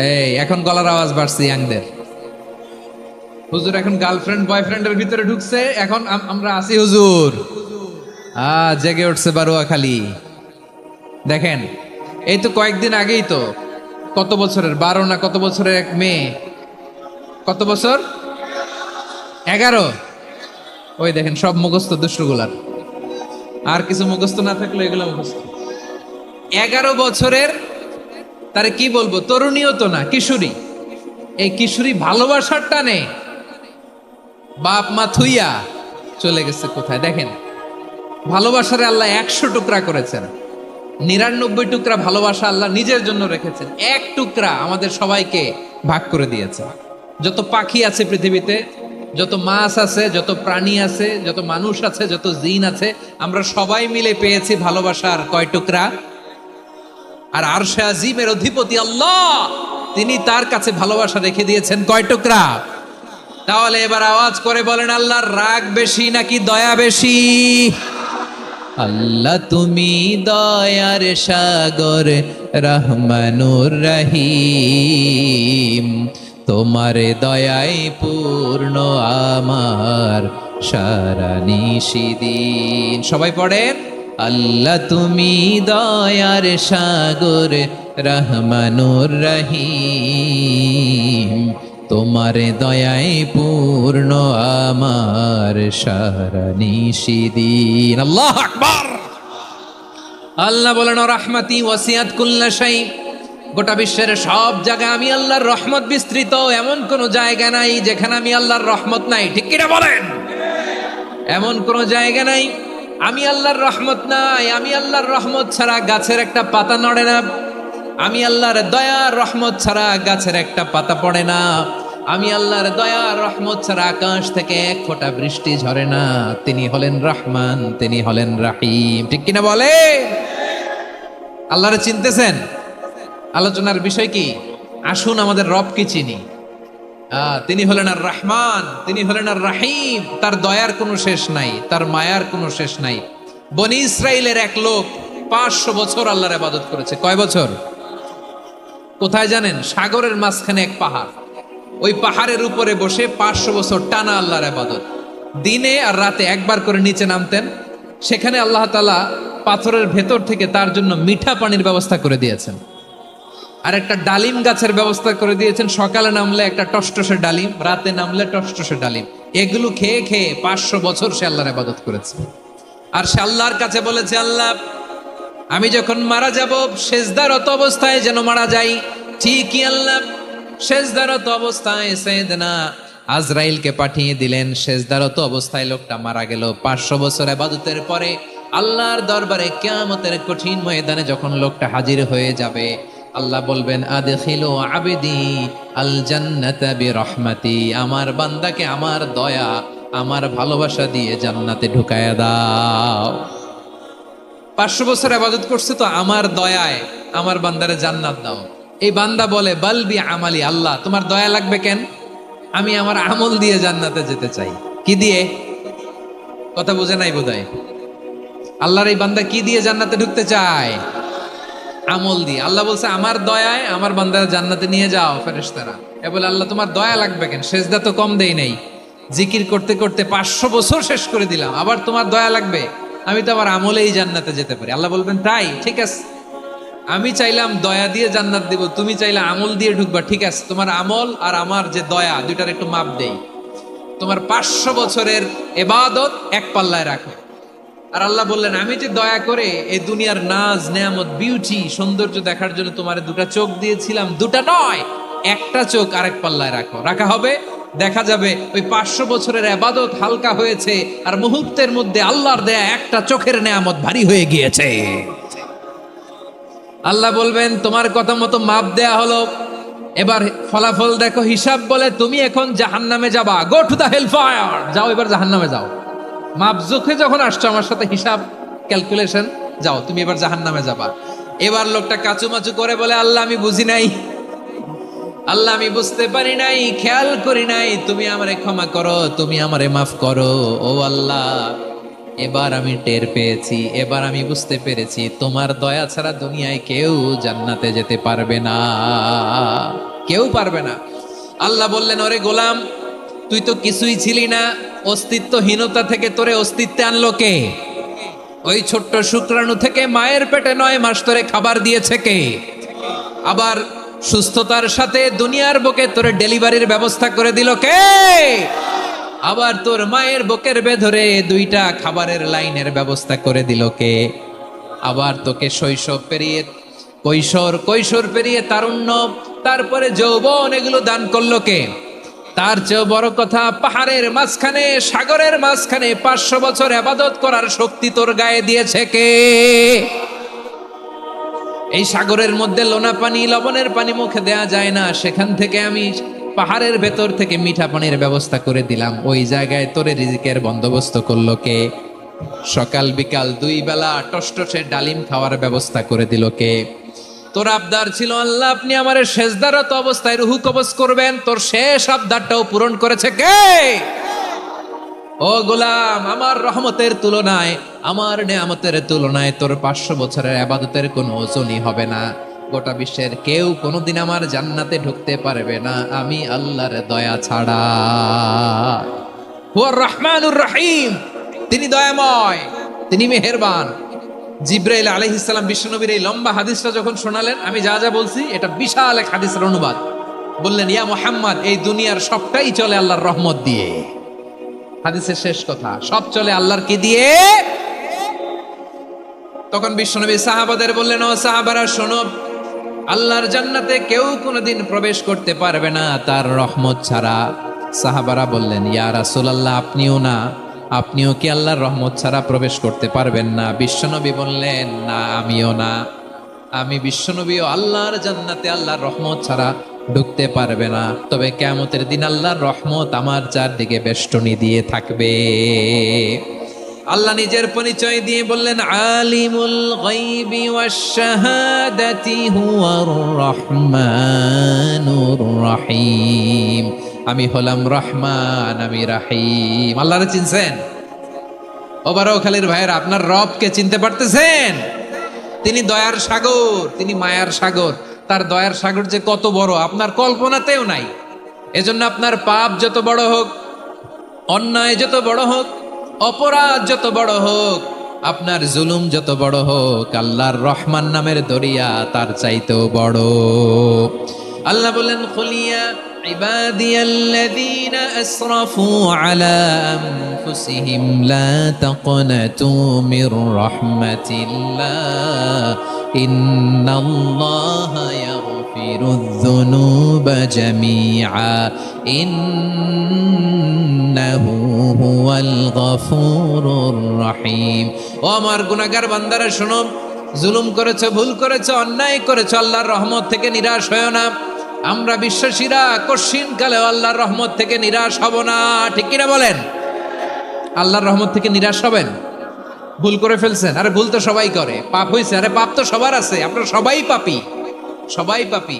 এই এখন গলার আওয়াজ বাড়ছে ইয়াংদের। হুজুর এখন গার্লফ্রেন্ড বয়ফ্রেন্ডের ভিতরে ঢুকছে, এখন আমরা আছি হুজুর। জেগে উঠছে বারোয়াখালী। দেখেন এই তো কয়েকদিন আগেই তো, কত বছরের 12 না কত বছরের এক মেয়ে, কত বছর? 11। ওই দেখেন সব মুখস্থ দুষ্টগুলার, আর কিছু মুখস্থ না থাকলে এগুলো মুখস্থ। 11 বছরের, তারে কি বলবো, তরুণীও তো না, কিশোরী। এই কিশোরী ভালোবাসার টানে বাপ মা থুইয়া চলে গেছে কোথায়? দেখেন ভালোবাসারে আল্লাহ 100 টুকরা করেছেন, 99 টুকরা ভালোবাসা আল্লাহ নিজের জন্য রেখেছেন, 1 টুকরা আমাদের সবাইকে ভাগ করে দিয়েছে। যত পাখি আছে পৃথিবীতে, যত মাছ আছে, যত প্রাণী আছে, যত মানুষ আছে, যত জিন আছে, আমরা সবাই মিলে পেয়েছি ভালোবাসার কয় টুকরা? আর আরশে আজিমের অধিপতি আল্লাহ, তিনি তার কাছে ভালোবাসা রেখে দিয়েছেন কয় টুকরা? তাহলে এবার আওয়াজ করে বলেন, আল্লাহর রাগ বেশি নাকি দয়া বেশি? আল্লাহ তুমি দয়ার সাগর রহমানুর রহিম, তোমার দয়ায় পূর্ণ আমার সারা নিশিদিন। সবাই পড়েন, আল্লাহ তুমি দয়ার সাগর রহমানুর রহিম, তোমার দয়ায় পূর্ণ আমার সারা নিশিদিন। আল্লাহ আকবার। আল্লাহ বলেন রাহমাতি ওয়াসিয়াত কুল্লা শাই, গোটা বিশ্বের সব জায়গায় আমি আল্লাহর রহমত বিস্তৃত, এমন কোন জায়গা নাই যেখানে আমি আল্লাহর রহমত নাই। ঠিক কিনা বলেন? এমন কোন জায়গা নাই আমি আল্লাহর রহমত নাই। আমি আল্লাহর রহমত ছাড়া গাছের একটা পাতা নড়ে না। আমি আল্লাহর দয়ার রহমত ছাড়া গাছের একটা পাতা পড়ে না। আমি আল্লাহর দয়ার রহমত ছাড়া আকাশ থেকে এক ফোঁটা বৃষ্টি ঝরে না। তিনি হলেন রহমান, তিনি হলেন রাহিম। ঠিক কিনা বলে? আল্লাহরে চিনতেছেন? আলোচনার বিষয় কি? আসুন আমাদের রবকে চিনি। তিনি হলেন আর রহমান, তিনি হলেন আর রাহিম। তার দয়ার কোনো শেষ নাই, তার মায়ার কোনো শেষ নাই। বনি ইসরাইলের এক লোক 500 বছর আল্লাহর ইবাদত করেছে। কয় বছর? কোথায় জানেন? সাগরের মাঝখানে এক পাহাড়। ওই পাহাড়ের উপরে বসে 500 বছর টানা আল্লাহর ইবাদত। দিনে আর রাতে একবার করে নিচে নামতেন। সেখানে আল্লাহ তাআলা পাথরের ভেতর থেকে তার জন্য মিঠা পানির ব্যবস্থা করে দিয়েছেন, আর একটা ডালিম গাছের ব্যবস্থা করে দিয়েছেন। সকালে নামলে একটা টসটসে ডালিম, রাতে নামলে টসটসে ডালিম। এগুলো খেয়ে খেয়ে 500 বছর সে আল্লাহর ইবাদত করেছে। আর সে আল্লাহর কাছে বলেছে, আল্লাহ আমি যখন মারা যাব সেজদারত অবস্থায় যেন মারা যাই। ঠিকই আল্লাহ সেজদারত অবস্থায় সাইয়েদনা আজরাইলকে পাঠিয়ে দিলেন। সেজদারত অবস্থায় লোকটা মারা গেল। 500 বছর ইবাদতের পরে আল্লাহর দরবারে কিয়ামতের কঠিন ময়দানে যখন লোকটা হাজির হয়ে যাবে, আল্লাহ বলবেন আদখিলু আবদি আল জান্নাতা বিরহমাতি, আমার বান্দাকে আমার দয়া, আমার ভালোবাসা দিয়ে জান্নাতে ঢুকায়া দাও। 500 বছর ইবাদত করছে তো আমার দয়ায় আমার বান্দারে জান্নাত দাও। এই বান্দা বলে বালবি আমালি, আল্লাহ তোমার দয়া লাগবে কেন? আমি আমার আমল দিয়ে জান্নাতে যেতে চাই। কি দিয়ে? কথা বুঝে নাই বোধহয়। আল্লাহর এই বান্দা কি দিয়ে জান্নাতে ঢুকতে চায়? আমল দিয়ে। আল্লাহ বলছে আমার দয়ায় আমার বান্দারা জান্নাতে নিয়ে যাও। ফেরেশতারা এ বলে আল্লাহ তোমার দয়া লাগবে কেন? সেজদা তো কম দেই নাই, জিকির করতে করতে 500 বছর শেষ করে দিলাম, আবার তোমার দয়া লাগবে? আমি তো আমার আমলেই জান্নাতে যেতে পারি। আল্লাহ বলবেন তাই, ঠিক আছে, আমি চাইলাম দয়া দিয়ে জান্নাত দিব, তুমি চাইলে আমল দিয়ে ঢুকবা। ঠিক আছে, তোমার আমল আর আমার যে দয়া দুইটার একটু মাপ দেই। তোমার 500 বছরের ইবাদত এক পাল্লায় রাখো। আর আল্লাহ বললেন আমি যে দয়া করে এই দুনিয়ার নাজ নেয়ামত বিউটি সৌন্দর্য দেখার জন্য তোমার দুটা চোখ দিয়েছিলাম, দুটা নয় একটা চোখ আরেক পাল্লায় রাখো। রাখা হবে, দেখা যাবে ওই 500 বছরের ইবাদত হালকা হয়েছে আর মুহূর্তের মধ্যে আল্লাহর দেয়া একটা চোখের নেয়ামত ভারী হয়ে গিয়েছে। আল্লাহ বলবেন তোমার কথা মতো মাপ দেয়া হলো, এবার ফলাফল দেখো। হিসাব বলে তুমি এখন জাহান্নামে যাবা। Go to the hell fire, যাও এবার জাহান্নামে যাও। মাপ জোখে যখন আসছো আমার সাথে হিসাব ক্যালকুলেশন, যাও তুমি এবার জাহান্নামে যাবা। এবার লোকটা কাচুমাচু করে বলে আল্লাহ আমি বুঝি নাই, আল্লাহ আমি বুঝতে পারি নাই, খেয়াল করি নাই, তুমি আমারে ক্ষমা করো, তুমি আমারে মাফ করো। ও আল্লাহ এবার আমি টের পেয়েছি, এবার আমি বুঝতে পেরেছি তোমার দয়া ছাড়া দুনিয়ায় কেউ জান্নাতে যেতে পারবে না, কেউ পারবে না। আল্লাহ বললেন ওরে গোলাম তুই তো কিছুই ছিলি না, অস্তিত্বহীনতা থেকে তোরে অস্তিত্বে আনলো কে? ওই ছোট্ট শুক্রাণু থেকে মায়ের পেটে 9 মাস ধরে খাবার দিয়েছে কে? আবার সুস্থতার সাথে দুনিয়ার বুকে তোরে ডেলিভারির ব্যবস্থা করে দিল কে? আবার তোর মায়ের বুকের ভেতরে 2টা খাবারের লাইনের ব্যবস্থা করে দিল কে? আবার তোকে শৈশব পেরিয়ে কৈশোর পেরিয়ে তারুণ্য, তারপরে যৌবন, এগুলো দান করলো কে? তার চেয়েও বড় কথা, পাহাড়ের মাঝখানে সাগরের মাঝখানে 500 বছর ইবাদত করার শক্তি তোর গায়ে দিয়েছে কে? এই সাগরের মধ্যে লোনা পানি, লবণের পানি মুখে দেয়া যায় না, সেখান থেকে আমি পাহাড়ের ভেতর থেকে মিঠা পানির ব্যবস্থা করে দিলাম। ওই জায়গায় তোরে রিজিকের বন্দোবস্ত করলো কে? সকাল বিকাল 2 বেলা টসটসে ডালিম খাওয়ার ব্যবস্থা করে দিল কে? তোর আবদার ছিল আল্লাহ আপনি আমার সেজদারত অবস্থায় রুহু কবজ করবেন, তোর শেষ আবদারটাও পূরণ করেছে কে? ও গোলাম আমার রহমতের তুলনায়, আমার নেয়ামতের তুলনায় তোর 500 বছরের ইবাদতের কোনো ওজনই হবে না। গোটা বিশ্বের কেউ কোনোদিন আমার জান্নাতে ঢুকতে পারবে না আমি আল্লাহর দয়া ছাড়া। হুয়ার রহমানুর রহিম, তিনি দয়াময়, তিনি মেহেরবান। জিব্রাইল আলাইহিস সালাম বিশ্বনবীর এই লম্বা হাদিসটা যখন শোনালেন, আমি যা যা বলছি এটা বিশাল এক হাদিসের অনুবাদ। বললেন, ইয়া মুহাম্মদ, এই দুনিয়ার সবটাই চলে আল্লাহর রহমত দিয়ে। হাদিসের শেষ কথা, সব চলে আল্লাহর কি দিয়ে? তখন বিশ্বনবী সাহাবাদের বললেন, ও সাহাবারা শোনো, আল্লাহর জান্নাতে কেউ কোনোদিন প্রবেশ করতে পারবে না তার রহমত ছাড়া। সাহাবারা বললেন, ইয়া রাসূলুল্লাহ, আপনিও না? আপনিও কি আল্লাহর রহমত ছাড়া প্রবেশ করতে পারবেন না? বিশ্বনবী বললেন, না, আমিও না। আমি বিশ্বনবীও আল্লাহর জান্নাতে আল্লাহর রহমত ছাড়া ঢুকতে পারবে না। তবে কিয়ামতের দিন আল্লাহর রহমত আমার চারদিকে বেষ্টনী দিয়ে থাকবে। আল্লাহ নিজের পরিচয় দিয়ে বললেন, আলিমুল গায়বি ওয়াশ শাহাদাতি হুয়ার রহমানুর রহিম। আমি হলাম রহমান, আমি রাহিম। আল্লাহরে চিনছেন? ও বারোখালীর ভাইয়েরা, আপনার রবকে চিনতে পারতেছেন? তিনি দয়ার সাগর, তিনি মায়ার সাগর। তার দয়ার সাগর যে কত বড় আপনার কল্পনাতেও নাই। এজন্য আপনার পাপ যত বড় হোক, অন্যায় যত বড় হোক, অপরাধ যত বড় হোক, আপনার জুলুম যত বড় হোক, আল্লাহর রহমান নামের দরিয়া তার চাইতেও বড়। আল্লাহ বলেন, খুলিয়া ইবাদিয়াল্লাযীনা আসরাফু আলা আনফুসিহিম লা তাকনাতু মির রাহমাতিল্লাহ ইন্নাল্লাহা ইয়াগফিরুয যুনুবা জামিআ ইন্নাহু হুয়াল গফুরুর রহিম। ও আমার গুনাহগার বান্দারা শোনো, জুলুম করেছো, ভুল করেছো, অন্যায় করেছো, আল্লাহর রহমত থেকে নিরাশ হয়ো না। আমরা বিশ্বাসীরা কঠিন কালেও আল্লাহর রহমত থেকে নিরাশ হব না। ঠিক কিনা বলেন? আল্লাহর রহমত থেকে নিরাশ হবেন? ভুল করে ফেলছেন, আরে ভুল তো সবাই করে। পাপ হয়েছে, আরে পাপ তো সবার আছে। আপনারা সবাই পাপী, সবাই পাপী।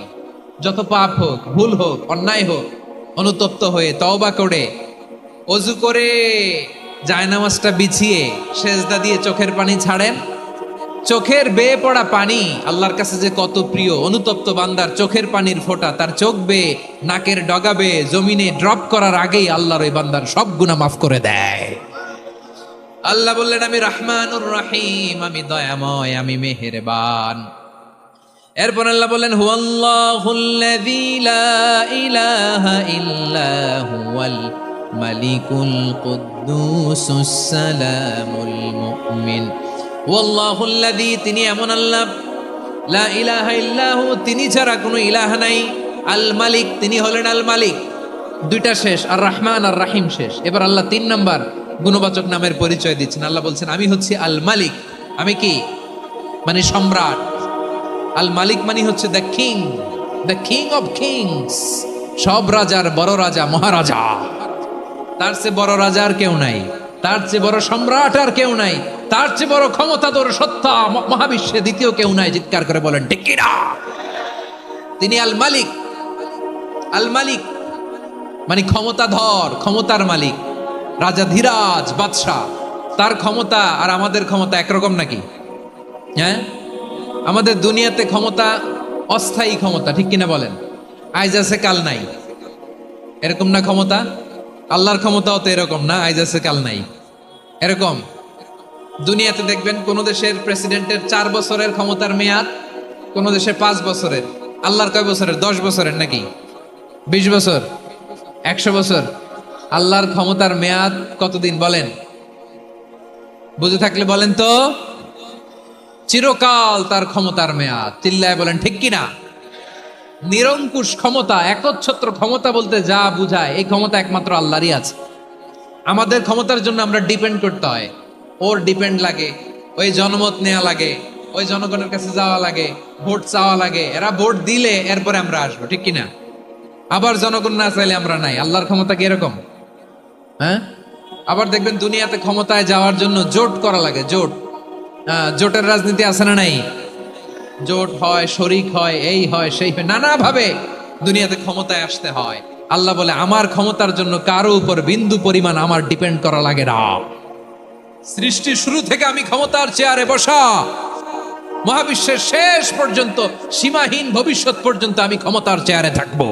যত পাপ হোক, ভুল হোক, অন্যায় হোক, অনুতপ্ত হয়ে তওবা করে, ওযু করে, জায়নামাজটা বিছিয়ে সেজদা দিয়ে চোখের পানি ছাড়েন। চোখের বেয়ে পড়া পানি আল্লাহর কাছে যে কত প্রিয়। অনুতপ্ত বান্দার চোখের পানির ফোঁটা তার চোখ বেয়ে, নাকের ডগা বেয়ে জমিনে ড্রপ করার আগেই আল্লাহর ওই বান্দার সব গুনাহ মাফ করে দেয়। আল্লাহ বললেন, আমি রহমানুর রহিম, আমি দয়াময়, আমি মেহেরবান। এরপর আল্লাহ বললেন, হুয়াল্লাহুল্লাযী লা ইলাহা ইল্লা হুয়াল মালিকুল কুদ্দুসুস সালামুল মুমিন। ওয়াল্লাহুল্লাযী, তিনি এমন আল্লাহ, লা ইলাহা ইল্লাহু, তিনি ছাড়া কোনো ইলাহ নাই। আল মালিক, তিনি হলেন আল মালিক। দুইটা শেষ, আর রহমান আর রাহিম শেষ। এবার আল্লাহ 3 নাম্বার গুণবাচক নামের পরিচয় দিচ্ছেন। আল্লাহ বলছেন, আমি হচ্ছি আল মালিক। আমি কি? মানে সম্রাট। আল মালিক মানে হচ্ছে the king, the king of kings. সব রাজার বড় রাজা, মহারাজা। তার চেয়ে বড় রাজা আর কেউ নাই, তার চেয়ে বড় সম্রাট আর কেউ নাই, তার চেয়ে বড় ক্ষমতাধর সত্তা মহাবিশ্বে দ্বিতীয় কেউ নাই। চিৎকার করে বলেন ঠিক কিনা? তিনি আল মালিক। আল মালিক মানে ক্ষমতাধর, ক্ষমতার মালিক, রাজা ধীরাজ বাদশাহ। তার ক্ষমতা আর আমাদের ক্ষমতা একরকম নাকি? হ্যাঁ, আমাদের দুনিয়াতে ক্ষমতা অস্থায়ী ক্ষমতা, ঠিক কিনা বলেন? আইজ আছে কাল নাই, এরকম না ক্ষমতা? আল্লাহর ক্ষমতাও তো এরকম না, আইজ আছে কাল নাই এরকম। দুনিয়াতে দেখবেন কোন দেশের প্রেসিডেন্টের 4 বছরের ক্ষমতার মেয়াদ, কোন দেশের 5 বছরের। আল্লাহর কয় বছরের? 10 বছরের নাকি 20 বছর, 100 বছর? আল্লাহর ক্ষমতার মেয়াদ কতদিন বলেন? বুঝে থাকলে বলেন তো। চিরকাল তার ক্ষমতার মেয়াদ। চিল্লায় বলেন ঠিক কিনা? নিরঙ্কুশ ক্ষমতা, একচ্ছত্র ক্ষমতা বলতে যা বুঝায়, এই ক্ষমতা একমাত্র আল্লাহরই আছে। আমাদের ক্ষমতার জন্য আমরা ডিপেন্ড করতে হয়, ওর ডিপেন্ড লাগে, ওই জনমত নেওয়া লাগে, ওই জনগণের কাছে যাওয়া লাগে, ভোট চাওয়া লাগে। এরা ভোট দিলে এরপরে আমরা আসবো, ঠিক কিনা? আবার জনগণ না চাইলে আমরা নাই। আল্লাহর ক্ষমতা কি এরকম? হ্যাঁ, আবার দেখবেন দুনিয়াতে ক্ষমতায় যাওয়ার জন্য জোট করা লাগে। জোট, জোটের রাজনীতি আছে না নাই? জোট হয়, শরিক হয়, এই হয়, সেই হয়, নানাভাবে দুনিয়াতে ক্ষমতায় আসতে হয়। আল্লাহ বলে, আমার ক্ষমতার জন্য কারো উপর বিন্দু পরিমাণ আমার ডিপেন্ড করা লাগে না। সৃষ্টির শুরু থেকে আমি ক্ষমতার চেয়ারে বসা, মহাবিশ্বের শেষ পর্যন্ত, সীমাহীন ভবিষ্যৎ পর্যন্ত আমি ক্ষমতার চেয়ারে থাকবো।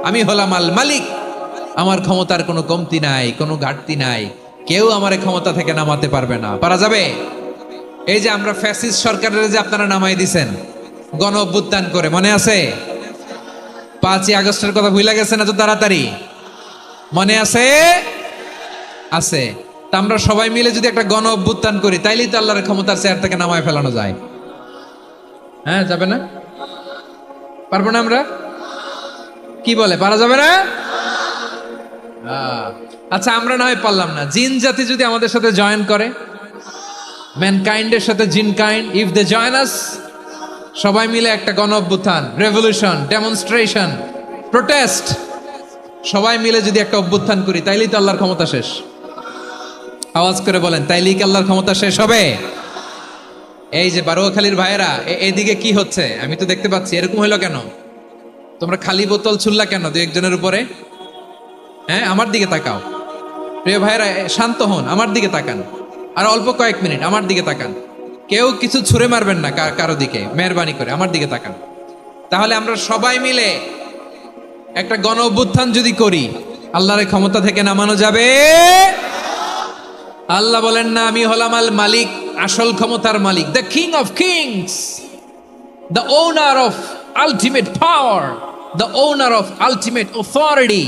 আমি হলাম আল মালিক। আমার ক্ষমতার কোনো কমতি নাই, কোনো ঘাটতি নাই, কেউ আমারে ক্ষমতা থেকে নামাতে পারবে না। পারা যাবে? এই যে আমরা ফ্যাসিস্ট সরকারের যে আপনারা নামাই দিছেন গণ অভ্যুত্থান করে, মনে আছে? 5ই আগস্টের কথা ভুলে গেছেন এত তাড়াতাড়ি? মনে আছে? আছে। তা আমরা সবাই মিলে যদি একটা গণ অভ্যুত্থান করি, তাইলেই তো আল্লাহর ক্ষমতার চেয়ার থেকে নামায় ফেলানো যায়। হ্যাঁ, যাবে না? পারবো না আমরা? কি বলে, পারা যাবে না? আচ্ছা, আমরা না হয় পারলাম না, জিন জাতি যদি আমাদের সাথে জয়েন করে, ম্যানকাইন্ডের সাথে জিনকাইন্ড, ইফ দে জয়েন আস, সবাই মিলে একটা গণ অভ্যুত্থান, রেভলিউশন, ডেমনস্ট্রেশন, প্রোটেস্ট, সবাই মিলে যদি একটা অভ্যুত্থান করি, তাইলেই তো আল্লাহর ক্ষমতা শেষ। আওয়াজ করে বলেন, তাইলেই কি আল্লাহর ক্ষমতা শেষ হবে? এই যে বারোয়াখালীর ভাইয়েরা, এদিকে কি হচ্ছে আমি তো দেখতে পাচ্ছি, এরকম হইলো কেন? তোমরা খালি বোতল ছুড়লা কেন দু একজনের উপরে? হ্যাঁ, আমার দিকে তাকাও প্রিয় ভাইয়েরা, শান্ত হন, আমার দিকে তাকান, আর অল্প কয়েক মিনিট আমার দিকে তাকান। কেউ কিছু ছুঁড়ে মারবেন না কারো দিকে, মেহরবানি করে আমার দিকে তাকান। তাহলে আমরা সবাই মিলে একটা গণ অভ্যুত্থান যদি করি, আল্লাহর ক্ষমতা থেকে নামানো যাবে। আল্লাহ বলেন না, আমি হলাম আল মালিক, আসল ক্ষমতার মালিক, the king of kings, the owner of ultimate power, the owner of ultimate authority,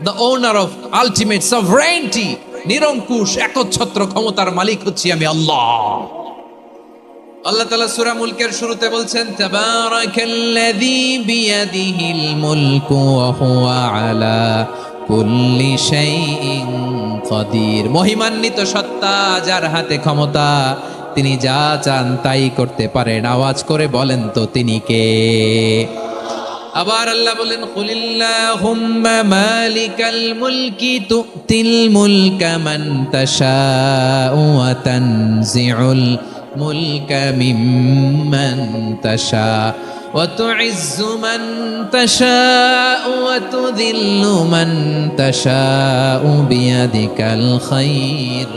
the owner of ultimate sovereignty. নিরঙ্কুশ একচ্ছত্র ক্ষমতার মালিক হচ্ছি আমি আল্লাহ। আল্লাহ তাআলা সূরা মুলকের শুরুতে বলছেন, তাবারাকাল্লাযী বিয়াদিহিল মুলকু ওয়া হুয়া আলা কুল্লি শাইইন কাদির। মহিমান্বিত সত্তা, যার হাতে ক্ষমতা, তিনি যা চান তাই করতে পারেন। আওয়াজ করে বলেন তো তিনি কে? আবার আল্লাহ বলেন, কুলিল্লাহুম্মা মালিকাল মুলকি তুতিল মুলকা মান তাশাউ ওয়া তানজিউল মুলকা মিম্মান তাশা ওয়া তুইজ্জু মান তাশাউ ওয়া তুযিল্লু মান তাশাউ বিয়াদিকাল খায়র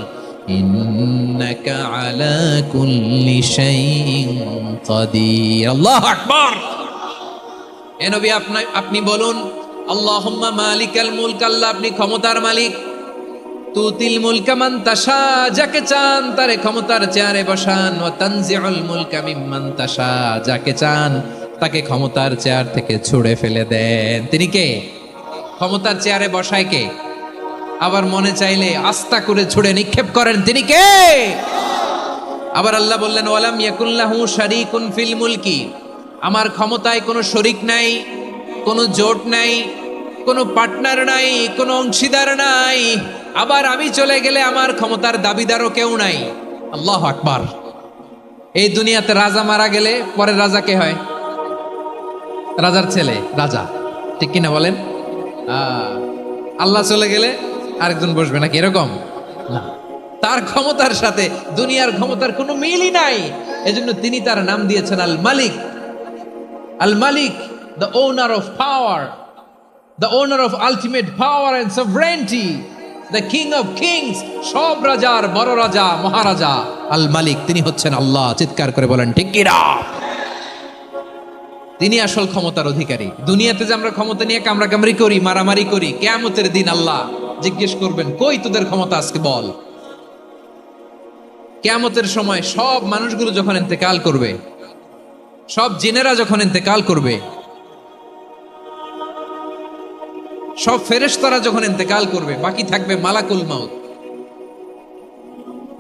ইন্নাকা আলা কুল্লি শাইইন কাদির। আল্লাহু আকবার। এ নবী, আপনি বলুন, আল্লাহুম্মা মালিকাল মুলক, আল্লাহ আপনি ক্ষমতার মালিক, তুতিল মুলকা মান তাশা, যাকে চান তারে ক্ষমতার চেয়ারে বসান, ওয়া তানজিউল মুলকা মিম্মান তাশা, যাকে চান তাকে ক্ষমতার চেয়ার থেকে ছুঁড়ে ফেলে দেন। তিনি কে? ক্ষমতার চেয়ারে বসায় কে? আবার মনে চাইলে আস্তা করে ছুঁড়ে নিক্ষেপ করেন, তিনি কে? আবার আল্লাহ বললেন, ওয়ালাম ইয়াকুল্লাহু শারীকুন ফিল মুলকি, আমার ক্ষমতায় কোনো শরিক নাই, কোনো জোট নাই, কোনো পার্টনার নাই, কোনো অংশীদার নাই। আবার আমি চলে গেলে আমার ক্ষমতার দাবিদারও কেউ নাই। আল্লাহু আকবার। এই দুনিয়াতে রাজা মারা গেলে পরের রাজা কে হয়? রাজার ছেলে রাজা, ঠিক কিনা বলেন? আল্লাহ চলে গেলে আরেকজন বসবে নাকি এরকম? না, তার ক্ষমতার সাথে দুনিয়ার ক্ষমতার কোনো মিলই নাই। এজন্য তিনি তার নাম দিয়েছেন আল মালিক। আল মালিক, the owner of power, the owner of ultimate power and sovereignty, the king of kings, সব রাজার বড় রাজা, মহারাজা আল মালিক, তিনি হচ্ছেন আল্লাহ। চিৎকার করে বলেন ঠিক কি না? তিনি আসল ক্ষমতার অধিকারী। দুনিয়াতে যে আমরা ক্ষমতা নিয়ে কামড়াকামড়ি করি, মারামারি করি, কিয়ামতের দিন আল্লাহ জিজ্ঞেস করবেন, কই তোদের ক্ষমতা আজকে বল। কিয়ামতের সময় সব মানুষগুলো যখন ইন্তেকাল করবে, সব জিনেরা যখন ইন্তেকাল করবে, সব ফেরেশতারা যখন ইন্তেকাল করবে, বাকি থাকবে মালাকুল মাউত।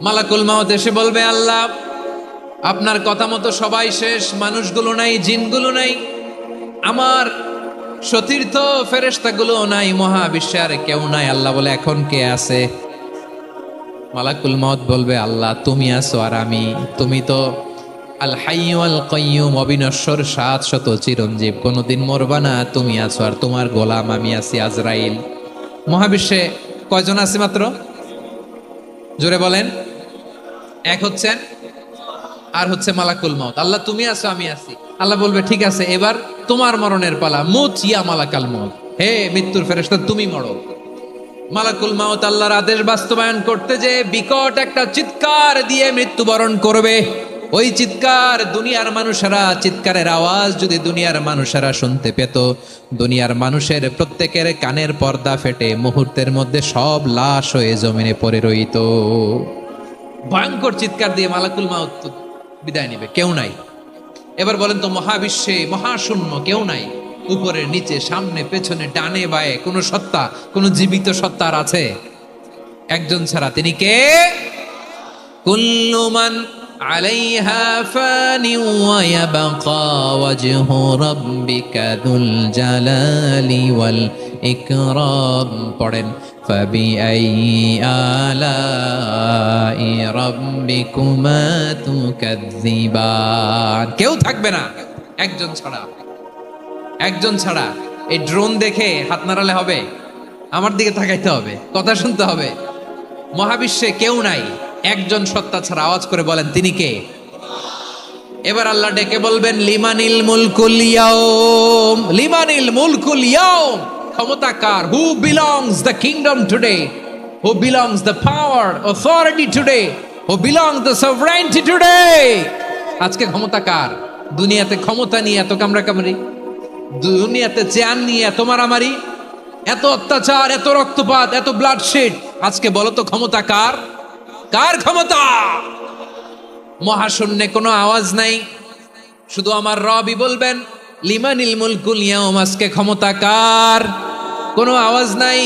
মালাকুল মাউত এসে বলবে, আল্লাহ আপনার কথা মতো সবাই শেষ, মানুষগুলো নাই, জিনগুলো নাই, আমার সতীর্থ ফেরেশতাগুলো নাই, মহাবিশ্বে আর কেউ নাই। আল্লাহ বলে, এখন কে আছে? মালাকুল মাউত বলবে, আল্লাহ তুমি আছো আর আমি। তুমি তো আল হাইয়্যু আল কাইয়্যুম, অবিনশ্বর, শাশ্বত, চিরঞ্জীব, কোনোদিন মরবা না, তুমি আছো আর তোমার গোলাম আমি আছি আজরাইল। মহাবিশ্বে কয়জন আছে মাত্র? জোরে বলেন। এক হচ্ছেন, আর হচ্ছে মালাকুল মাউত। আল্লাহ তুমি আছো আমি আছি। আল্লাহ বলবে, ঠিক আছে, এবার তোমার মরণের পালা, মুত ইয়া মালাকাল মাউত, হে মৃত্যুর ফেরেশতা তুমি মরো। মালাকুল মাউত আল্লাহর আদেশ বাস্তবায়ন করতে যে বিকট একটা চিৎকার দিয়ে মৃত্যুবরণ করবে। ওই চিৎকার দুনিয়ার মানুষেরা, চিৎকারের আওয়াজ যদি দুনিয়ার মানুষেরা শুনতে পেত, দুনিয়ার মানুষের প্রত্যেকের কানের পর্দা ফেটে মুহূর্তের মধ্যে সব লাশ হয়ে জমিনে পড়ে রইত। ভয়ঙ্কর চিৎকার দিয়ে মালাকুল মাউত বিদায় নেবে, কেউ নাই। এবার বলেন তো, মহাবিশ্বে মহাশূন্য, কেউ নাই। উপরে নিচে সামনে পেছনে ডানে বায়ে কোন সত্তা, কোন জীবিত সত্তার আছে? একজন ছাড়া, তিনি কে? কুল্লু মান আলাইহা ফানি ওয়া ইয়াবকা ওয়াজহু রাব্বিকা যুল জালালি ওয়াল ইকরাম। পড়েন, ফাবিআইয়ি আলাই রাব্বিকুমা তুকাযযিবান। কেউ থাকবে না একজন ছাড়া, একজন ছাড়া। এই ড্রোন দেখে হাত নাড়ালে হবে? আমার দিকে তাকাইতে হবে, কথা শুনতে হবে। মহাবিশ্বে কেউ নাই, একজন সত্তা ছাড়া। আওয়াজ করে বলেন, তিনি কে? এবার আল্লাহ ডেকে বলবেন, লিমানিল মুলকুল ইয়াউম, লিমানিল মুলকুল ইয়াউম। ক্ষমতা কার? Who belongs the kingdom today, who belongs the power authority today, who belongs the sovereignty today. আজকে ক্ষমতা কার? দুনিয়াতে ক্ষমতা নিয়ে এত কামড়াকামড়ি, দুনিয়াতে চেয়ার নিয়ে এত মারামারি, এত অত্যাচার, এত রক্তপাত, এত ব্লাডশেড। আজকে বলো তো ক্ষমতা কার? কার ক্ষমতা? মহাশূন্যে কোনো আওয়াজ নাই, শুধু আমার রবই বলবেন, লিমানিল মুলকুল ইয়াউম। আজকে ক্ষমতা কার? কোনো আওয়াজ নাই,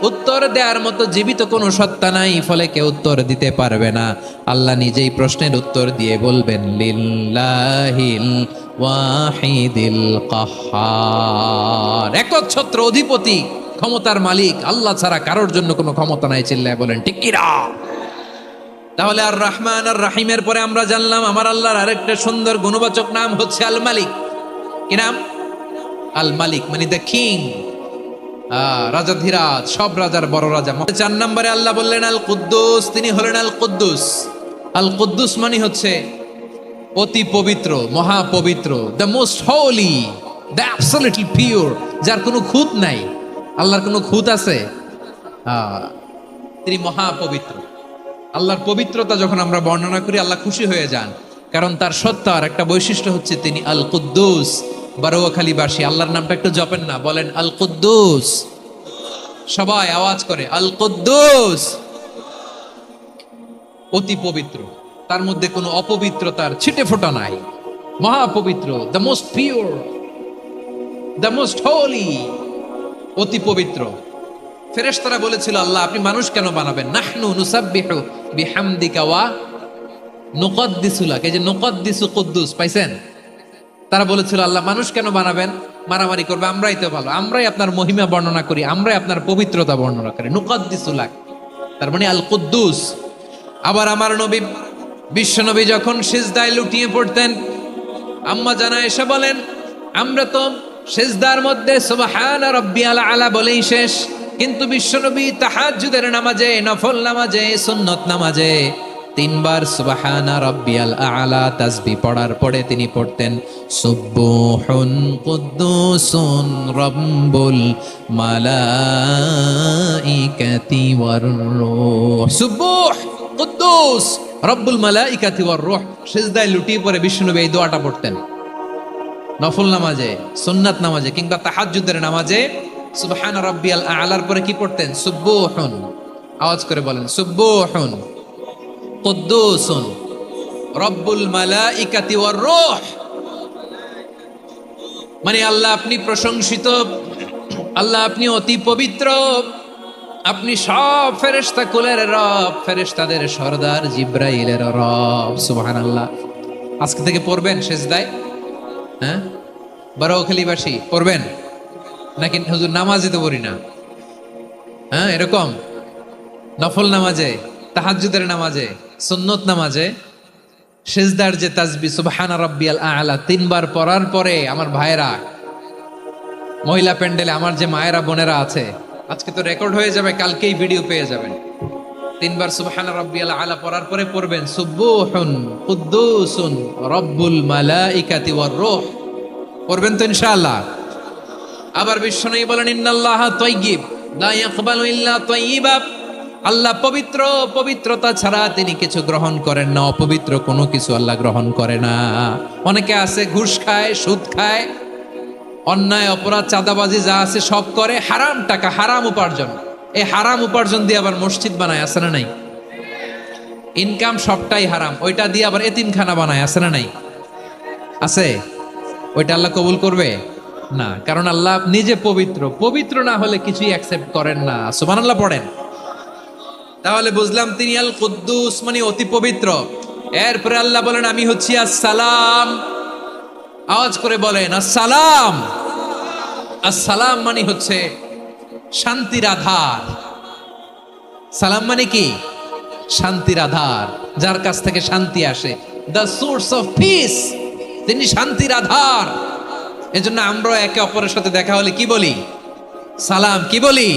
উত্তর দেওয়ার মতো জীবিত কোনো সত্তা নাই, ফলে কেউ উত্তর দিতে পারবে না। আল্লাহ নিজেই প্রশ্নের উত্তর দিয়ে বলবেন, লিল্লাহিল ওয়াহিদিল কাহ্হার। একচ্ছত্র অধিপতি, ক্ষমতার মালিক আল্লাহ ছাড়া কারোর জন্য কোনো ক্ষমতা নাই। চিল্লায় বলেন ঠিক কিনা? তাহলে আর রহমান আর রাহিমের পরে আমরা জানলাম আমার আল্লাহর আরেকটা সুন্দর গুণবাচক নাম হচ্ছে আল মালিক। কি নাম? আল মালিক, মানে দ্য কিং, রাজাধিরাজ, সব রাজার বড় রাজা। 4 নম্বরে আল্লাহ বললেন আল কুদ্দুস, তিনি হলেন আল কুদ্দুস। আল কুদ্দুস মানে হচ্ছে অতি পবিত্র, মহাপবিত্র, the most holy, the absolutely pure, যার কোনো খুঁত নাই। আল্লাহর কোনো খুঁত আছে? তিনি মহাপবিত্র। আল্লাহর পবিত্রতা যখন আমরা বর্ণনা করি, আল্লাহ খুশি হয়ে যান, কারণ তার সত্তার একটা বৈশিষ্ট্য হচ্ছে তিনি আল কুদ্দুস। বারোয়াখালীবাসী আল্লাহর নামটা একটু জপেন না, বলেন আল কুদ্দুস। সবাই আওয়াজ করে আল কুদ্দুস। অতি পবিত্র, তার মধ্যে কোনো অপবিত্রতার ছিটে ফোঁটা নাই। মহাপবিত্র, the most pure, the most holy, অতি পবিত্র। ফেরেশতারা বলেছিল, আল্লাহ আপনি মানুষ কেন বানাবেন? নাহনু নুসাব্বিহু বিহামদিকা ওয়া নুকদ্দিসু লাক। এই যে নুকদ্দিসু কুদ্দুস পাইছেন? তারা বলেছিল, আল্লাহ মানুষ কেন বানাবেন? মারামারি করবে, আমরাই তো ভালো, আমরাই আপনার মহিমা বর্ণনা করি, আমরাই আপনার পবিত্রতা বর্ণনা করি। নুকদ্দিসু লাক, তার মানে আল কুদ্দুস। আবার আমার নবী, বিশ্ব নবী যখন সিজদায় লুটিয়ে পড়তেন, আম্মা জানা এসে বলেন, আমরা তো সিজদার মধ্যে সুবহান রাব্বিয়াল আলা বলেই শেষ, কিন্তু বিশ্বনবী তাহাজ্জুদের নামাজে, নফল নামাজে, সুন্নত নামাজে 3 বার সুবহানা রাব্বিয়াল আলা তাসবিহ পড়ার পরে তিনি পড়তেন সুবহুন কুদ্দুসুন রাব্বুল মালাইকাতি ওয়ার রূহ। সুবহ কুদ্দুস রব্বুল মালাইকাতি ওয়ার রূহ। সিজদায় লুটিয়ে পড়ে বিশ্বনবী এই দোয়াটা পড়তেন। নফল নামাজে, সুন্নাত নামাজে কিংবা তাহাজ্জুদের নামাজে সুবহান রাব্বিয়াল আলার পরে কি পড়তেন? সুবহুন। আওয়াজ করে বলেন, সুবহুন কুদ্দুসুন রব্বুল মালাইকাতি ওয়ার রূহ। মানে আল্লাহ আপনি প্রশংসিত, আল্লাহ আপনি অতি পবিত্র, আপনি সব ফেরেশতা কুলের রব, ফেরেশতাদের সরদার জিব্রাইলের রব। সুবহানাল্লাহ। আজকে থেকে পড়বেন সিজদায়? হ্যাঁ, বারোখালীবাসী পড়বেন নাকি? হুজুর নামাজে তো পড়ি না। হ্যাঁ, এরকম নফল নামাজে, তাহাজ্জুদের নামাজে, সুন্নত নামাজে সিজদার যে তাসবিহ সুবহান রাব্বিয়াল আলা 3 বার পড়ার পরে আমার ভাইরা, মহিলা প্যান্ডেলে আমার যে মায়েরা বোনেরা আছে, আজকে তো রেকর্ড হয়ে যাবে, কালকেই ভিডিও পেয়ে যাবেন। 3 বার সুবহান রাব্বিয়াল আলা পড়ার পরে পড়বেন সুবহুন কুদ্দুসুন রব্বুল মালাইকাতি ওয়ার রূহ। পড়বেন তো ইনশাআল্লাহ। আবার বিশ্বনবী বলেন, ইন্নাল্লাহা তাইয়্যিব লা ইয়াকবালু ইল্লা তাইয়্যিবা। আল্লাহ পবিত্র, পবিত্রতা ছাড়া তিনি কিছু গ্রহণ করেন না, অপবিত্র কোনো কিছু আল্লাহ গ্রহণ করে না। অনেকে আছে ঘুষ খায়, সুদ খায়, অন্যায় অপরাধ চাঁদাবাজি যা আছে সব করে, হারাম টাকা, হারাম উপার্জন। এই হারাম উপার্জন দিয়ে আবার মসজিদ বানায়, আছে না নাই? ইনকাম সবটাই হারাম, ওইটা দিয়ে আবার এতিমখানা বানায়, আছে না নাই? আছে। ওইটা আল্লাহ কবুল করবে না, কারণ আল্লাহ নিজে পবিত্র। পবিত্র না হলে কিছুই অ্যাকসেপ্ট করেন না। সুবহানাল্লাহ পড়েন। তাহলে বুঝলাম তিনি আল কুদ্দুস মানে অতি পবিত্র। এরপরে আল্লাহ বলেন আমি হচ্ছি আসসালাম। আওয়াজ করে বলেন আসসালাম। আসসালাম মানে হচ্ছে শান্তির আধার। সালাম মানে কি? শান্তির আধার, যার কাছ থেকে শান্তি আসে। দ্য সোর্স অফ পিস, তিনি শান্তির আধার। এজন্য আমরা একে অপরের সাথে দেখা হলে কি বলি? সালাম। কি বলি?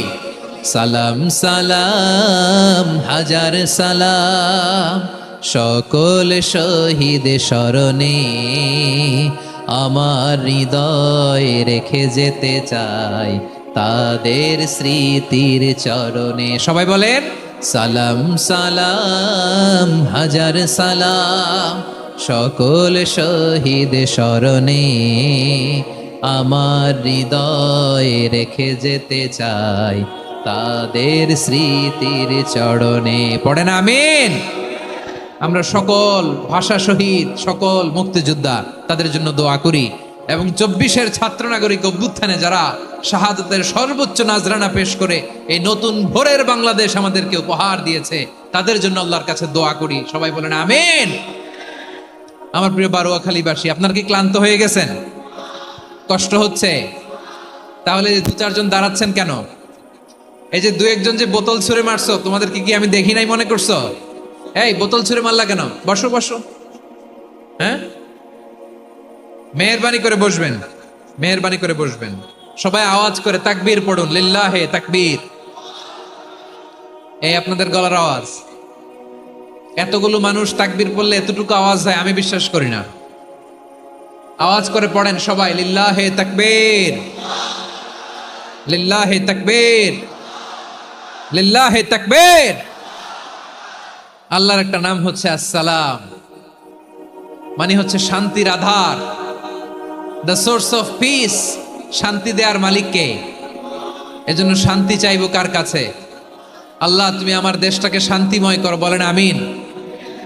সালাম সালাম হাজার সালাম, সকল শহীদ স্মরণে আমার হৃদয় রেখে যেতে চাই তাদের স্মৃতির চরণে। সবাই বলেন সালাম সালাম হাজার সালাম, সকল শহীদ স্মরণে আমার হৃদয় রেখে যেতে চাই তাদের স্মৃতির চরণে। পড়েন আমিন। আমরা সকল ভাষা শহীদ, সকল মুক্তিযোদ্ধা, তাদের জন্য দোয়া করি। এবং 24-এর ছাত্র নাগরিক অভ্যুত্থানে যারা শাহাদাতের সর্বোচ্চ নাজরানা পেশ করে এই নতুন ভোরের বাংলাদেশ আমাদেরকে উপহার দিয়েছে, তাদের জন্য আল্লাহর কাছে দোয়া করি। সবাই বলেন আমিন। আমার প্রিয় বারোয়াখালীবাসী, আপনার কি ক্লান্ত হয়ে গেছেন? কষ্ট হচ্ছে? তাহলে 2-4 জন দাঁড়াচ্ছেন কেন? এই যে 2-1 জন যে বোতল ছুঁড়ে মারছো, তোমাদেরকে কি আমি দেখি নাই মনে করছো? এই বোতল ছুঁড়ে মারলা কেন? বসো বসো। হ্যাঁ, মেহেরবানি করে বসবেন, মেহেরবানি করে বসবেন। সবাই আওয়াজ করে তাকবীর পড়ুন, লিল্লাহে তাকবীর। এই আপনাদের গলার আওয়াজ। এতগুলো মানুষ তাকবীর পড়লে এতটুকু আওয়াজ হয়, আমি বিশ্বাস করি না। আওয়াজ করে পড়েন সবাই, লিল্লাহে তাকবীর, লিল্লাহে তাকবীর, লিল্লাহে তাকবীর। আল্লাহর একটা নাম হচ্ছে আসসালাম, মানে হচ্ছে শান্তির আধার, দ্য সোর্স অফ পিস। শান্তি দেওয়ার মালিক কে? এজন্য শান্তি চাইবো কার কাছে? আল্লাহ তুমি আমার দেশটাকে শান্তিময় করো, বলেন আমিন।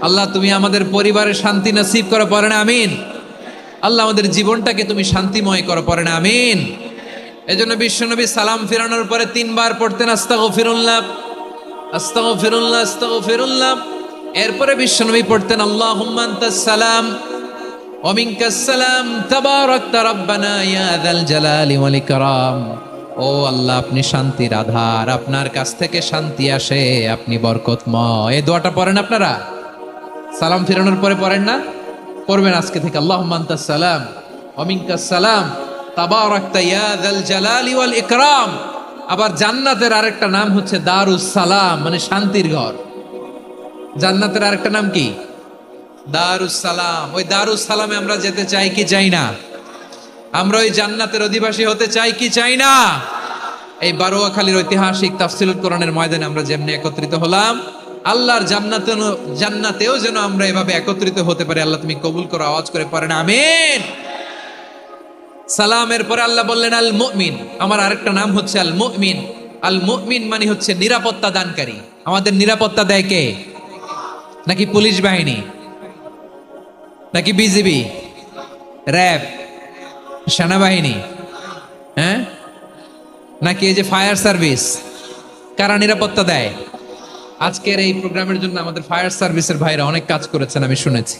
আল্লাহ তুমি আমাদের পরিবারের শান্তি নসিব করো, বলেন আমিন। আল্লাহ আমাদের জীবনটাকে তুমি শান্তিময় করো, পড়েন আমিন। এজন্য বিশ্বনবী সালাম ফিরানোর পরে 3 বার পড়তেন আস্তাগফিরুল্লাহ, আস্তাগফিরুল্লাহ, আস্তাগফিরুল্লাহ। এরপরে বিশ্বনবী পড়তেন আল্লাহুম্মা আনতাস সালাম ওয়া মিনকাস সালাম তাবারাকতা রাব্বানা ইয়া যাল জালালি ওয়াল ইকরাম। ও আল্লাহ, আপনি শান্তির আধার, আপনার কাছ থেকে শান্তি আসে, আপনি বরকতময়। এই দোয়াটা পড়েন আপনারা? সালাম ফিরানোর পরে পড়েন না? পড়বেন আজকে থেকে, আল্লাহুম্মা আনতাস সালাম ওয়া মিনকাস সালাম তাবারাকতা ইয়া যাল জালালি ওয়াল ইকরাম। আবার জান্নাতের আরেকটা নাম হচ্ছে দারুস সালাম, মানে শান্তির ঘর। জান্নাতের আরেকটা নাম কি? দারুস সালাম। ওই দারুস সালামে আমরা যেতে চাই কি চাই না? আমরা ওই জান্নাতের অধিবাসী হতে চাই কি চাই না? এই বারোয়াখালীর ঐতিহাসিক তাফসীরুল কোরআনের ময়দানে আমরা যেমনি একত্রিত হলাম, আল্লাহর জান্নাতেও যেন আমরা এভাবে একত্রিত হতে পারি। আল্লাহ তুমি কবুল করো। আওয়াজ করে পড়েন আমিন। সালামের পরে আল্লাহ বললেন আল মুমিন। আমার আরেকটা নাম হচ্ছে আল মুমিন। আল মুমিন মানে হচ্ছে নিরাপত্তা দানকারী। আমাদের নিরাপত্তা দেয় কে? নাকি পুলিশ বাহিনী, নাকি বিজিবি, র্যাব, সেনাবাহিনী, হ্যাঁ, নাকি এই যে ফায়ার সার্ভিস? কারা নিরাপত্তা দেয়? আজকের এই প্রোগ্রামের জন্য আমাদের ফায়ার সার্ভিসের ভাইরা অনেক কাজ করেছেন, আমি শুনেছি।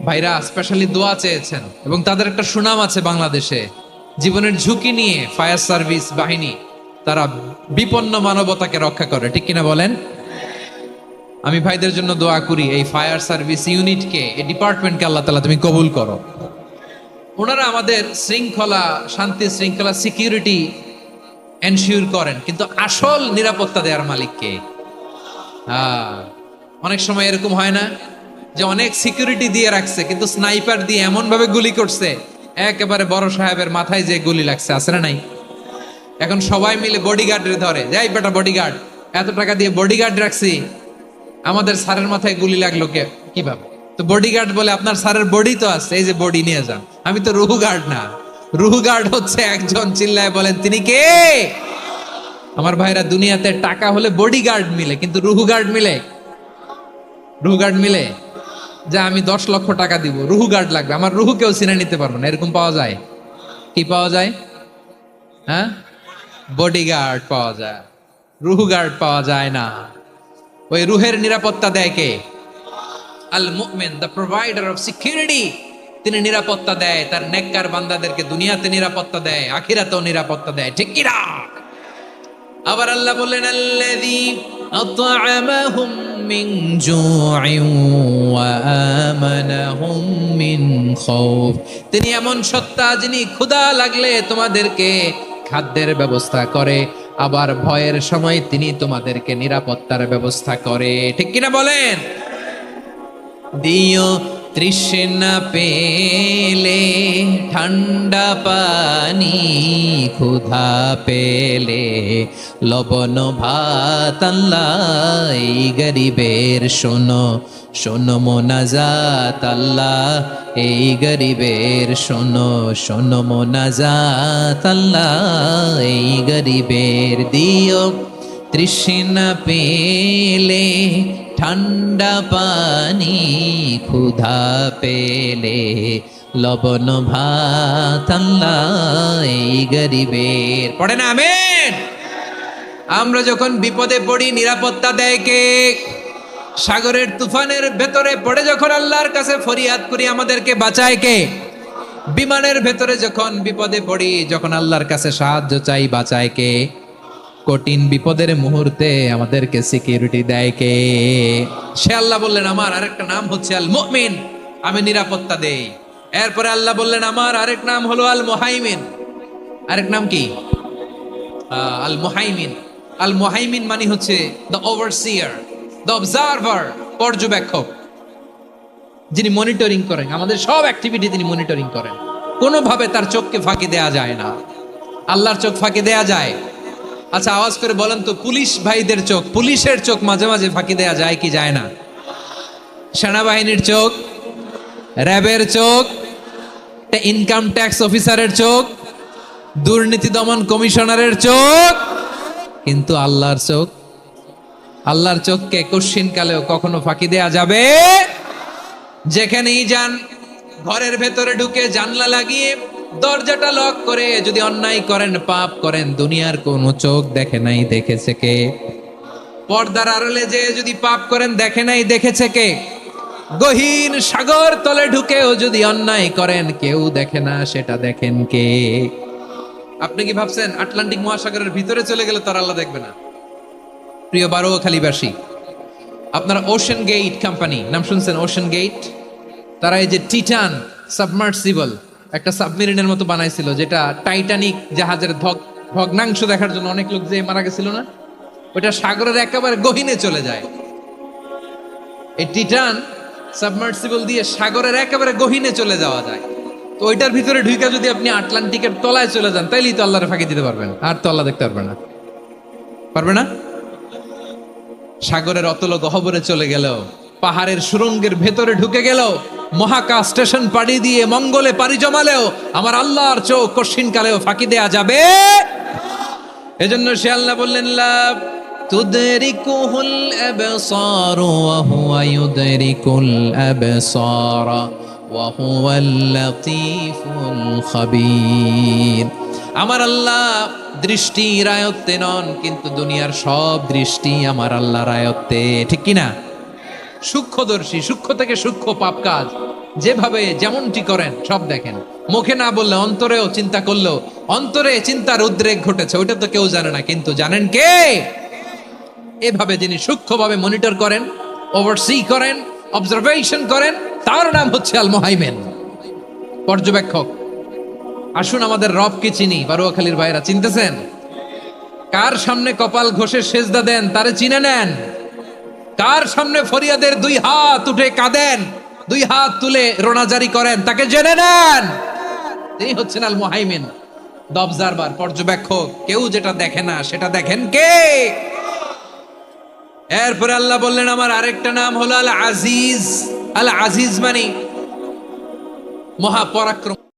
ভাইরা স্পেশালি দোয়া চেয়েছেন এবং তাদের একটা সুনাম আছে বাংলাদেশে। জীবনের ঝুঁকি নিয়ে ফায়ার সার্ভিস বাহিনী তারা বিপন্ন মানবতাকে রক্ষা করে, ঠিক কিনা বলেন? আমি ভাইদের জন্য দোয়া করি, এই ফায়ার সার্ভিস ইউনিটকে, এই ডিপার্টমেন্টকে আল্লাহ তাআলা তুমি কবুল করো। ওনারা আমাদের শৃঙ্খলা, শান্তি শৃঙ্খলা, সিকিউরিটি এনশিওর করেন, কিন্তু আসল নিরাপত্তা দেওয়ার মালিক কে? অনেক সময় এরকম হয় না যে অনেক সিকিউরিটি দিয়ে রাখছে, কিন্তু স্নাইপার দিয়ে এমন ভাবে গুলি করছে একেবারে বড় সাহেবের মাথায় যে গুলি লাগছে, আছে না নাই? এখন সবাই মিলে বডিগার্ডরে ধরে, যাই বেটা বডিগার্ড, এত টাকা দিয়ে বডিগার্ড রাখছি, আমাদের স্যারের মাথায় গুলি লাগলো কিভাবে? তো বডিগার্ড বলে আপনার স্যারের বডি তো আছে, এই যে বডি নিয়ে যান। আমি তো রুহু গার্ড না, রুহু গার্ড হচ্ছে একজন, চিল্লায় বলেন তিনি কে? আমার ভাইরা, দুনিয়াতে টাকা হলে বডিগার্ড মিলে, কিন্তু রুহু গার্ড মিলে? রুহু গার্ড মিলে? যে আমি 10 লক্ষ টাকা দিব, রুহু গার্ড লাগবে, আমার রুহু কেউ চিনে নিতে পারবো না, এরকম পাওয়া যায়? কি পাওয়া যায়? হ্যাঁ, বডিগার্ড পাওয়া যায়, রুহু গার্ড পাওয়া যায় না। ওই রুহের নিরাপত্তা দেয় কে? আল মুমিন, দ্য প্রোভাইডার অফ সিকিউরিটি। তিনি নিরাপত্তা দেয় তার নেককার বান্দাদেরকে, দুনিয়াতে নিরাপত্তা দেয়, আখিরাতেও নিরাপত্তা দেয়, ঠিক কি না? আবার আল্লাহ বললেন আল্লাযী আত'আমাহুম মিন জু'ইন ওয়া আমানাহুম মিন খাউফ। তিনি এমন সত্তা যিনি ক্ষুধা লাগলে তোমাদেরকে খাদ্যের ব্যবস্থা করে, আবার ভয়ের সময় তিনি তোমাদেরকে নিরাপত্তার ব্যবস্থা করে, ঠিক কিনা বলেন? দিও তৃষ্ণা পেলে ঠান্ডা পানি, ক্ষুধা পেলে লবণ ভাত, আল্লাহ এই গরিবের শোনো শোনো মোনাজাত, আল্লাহ এই গরিবের শোনো শোনো মোনাজাত, আল্লাহ এই গরিবের। দিও তৃষ্ণা পেলে ঠান্ডা পানি, ক্ষুধা পেলে লবণ ভাত, আল্লাহ এই গরিবের। পড়ে না আমিন? আমরা যখন বিপদে পড়ি নিরাপত্তা দেয় কে? সাগরের তুফানের ভেতরে পড়ে যখন আল্লাহর কাছে ফরিয়াদ করি আমাদেরকে বাঁচায় কে? বিমানের ভেতরে যখন বিপদে পড়ি, যখন আল্লাহর কাছে সাহায্য চাই, বাঁচায় কে? কঠিন বিপদের মুহূর্তে আমাদেরকে সিকিউরিটি দেয় কে? সে আল্লাহ বললেন আমার আরেকটা নাম হচ্ছে আল মুমিন, আমি নিরাপত্তা দেই। এরপরে আল্লাহ বললেন আমার আরেক নাম হলো আল মুহাইমিন। আরেক নাম কি? আল মুহাইমিন। আল মুহাইমিন মানে হচ্ছে দ্য ওভারসিয়ার, দ্য অবজারভার, পর্যবেক্ষক, যিনি মনিটরিং করেন আমাদের সব অ্যাক্টিভিটি, তিনি মনিটরিং করেন। কোনোভাবে তার চোখকে ফাঁকি দেয়া যায় না। আল্লাহর চোখ ফাঁকি দেয়া যায়? আচ্ছা আওয়াজ করে বলেন তো, পুলিশ ভাইদের চোখ, পুলিশের চোখ মাঝে মাঝে ফাঁকি দেয়া যায় কি যায় না? সেনাবাহিনীর চোখ, র্যাবের চোখ, ইনকাম ট্যাক্স অফিসারের চোখ, দুর্নীতি দমন কমিশনারের চোখ, কিন্তু আল্লাহর চোখ? আল্লাহর চোখকে কশিন কালেও কখনো ফাঁকি দেয়া যাবে? যেখানেই যান, ঘরের ভেতরে ঢুকে জানলা লাগিয়ে দরজাটা লক করে যদি অন্যায় করেন, পাপ করেন, দুনিয়ার কোন চোখ দেখে নাই, দেখেছে কে? পর্দার আড়ালে যে যদি পাপ করেন, দেখে নাই, দেখেছে কে? গহীন সাগর তলে ঢুকেও যদি অন্যায় করেন, কেউ দেখে না, সেটা দেখেন কে? আপনি কি ভাবছেন আটলান্টিক মহাসাগরের ভিতরে চলে গেলে তার আল্লাহ দেখবে না? প্রিয় বারোয়াখালীবাসী, আপনারা ওশেন গেট কোম্পানি নাম শুনছেন? ওশেন গেট, তারা এই যে টিটান সাবমার্সিবল একটা সাবমেরিনের মতো বানাইছিল, যেটা টাইটানিক জাহাজের ভগ্নাংশ দেখার জন্য অনেক লোক যে মারা গেছিল না, ওটা সাগরের একেবারে গহীনে চলে যায়। এই টিটান সাবমার্সিবল দিয়ে সাগরের একেবারে গহীনে চলে যাওয়া যায়। তো ওইটার ভিতরে ঢুকে যদি আপনি আটলান্টিকের তলায় চলে যান, তাইলেই তো আল্লাহর ফাঁকি দিতে পারবেন, আর তো আল্লাহ দেখতে পারবে না। পারবে না? সাগরের অতল গহ্বরে চলে গেল, পাহাড়ের সুরঙ্গের ভেতরে ঢুকে গেল, মহাকাশ স্টেশন পাড়ি দিয়ে মঙ্গলে পাড়ি জমালেও আমার আল্লাহর চোখ কঠিন কালেও ফাঁকি দেয়া যাবে? এজন্য সে আল্লাহ বললেন লা তুদরিকুহুল আবসার ওয়া হুয়া ইউদরিকুল আবসার ওয়া হুয়াল লাতীফুল খাবীর। আমার আল্লাহ দৃষ্টির আয়ত্তে নন, কিন্তু দুনিয়ার সব দৃষ্টি আমার আল্লাহর আয়ত্তে, ঠিক কিনা? সূক্ষ্মদর্শী, সূক্ষ্ম থেকে সূক্ষ্ম পাপ কাজ যেভাবে যেমনটি করেন সব দেখেন। মুখে না বললে অন্তরেও চিন্তা করলেও অন্তরে চিন্তার উদ্রেক ঘটেছে, ওইটা তো কেউ জানে না, কিন্তু জানেন কে? এভাবে যিনি সূক্ষ্মভাবে মনিটর করেন, ওভারসি করেন, অবজারভেশন করেন, তার নাম হচ্ছে আল মুহাইমিন, পর্যবেক্ষক। আসুন আমাদের রবকে চিনি। বারোয়াখালীর ভাইরা চিনতেছেন? কার সামনে কপাল ঘষে সেজদা দেন তারে চিনে নেন। কার সামনে ফরিয়াদের 2 হাত উঠে কাঁদেন, 2 হাত তুলে রোনাজারি করেন, তাকে জেনে নেন। তিনি হচ্ছেন আল মুহাইমিন, দ্য অবজারভার, পর্যবেক্ষক। কেউ যেটা দেখে না সেটা দেখেন কে? এরপরে আল্লাহ বললেন আমার আরেকটা নাম হলো আল আজিজ। আল আজিজ মানে মহাপরাক্রম।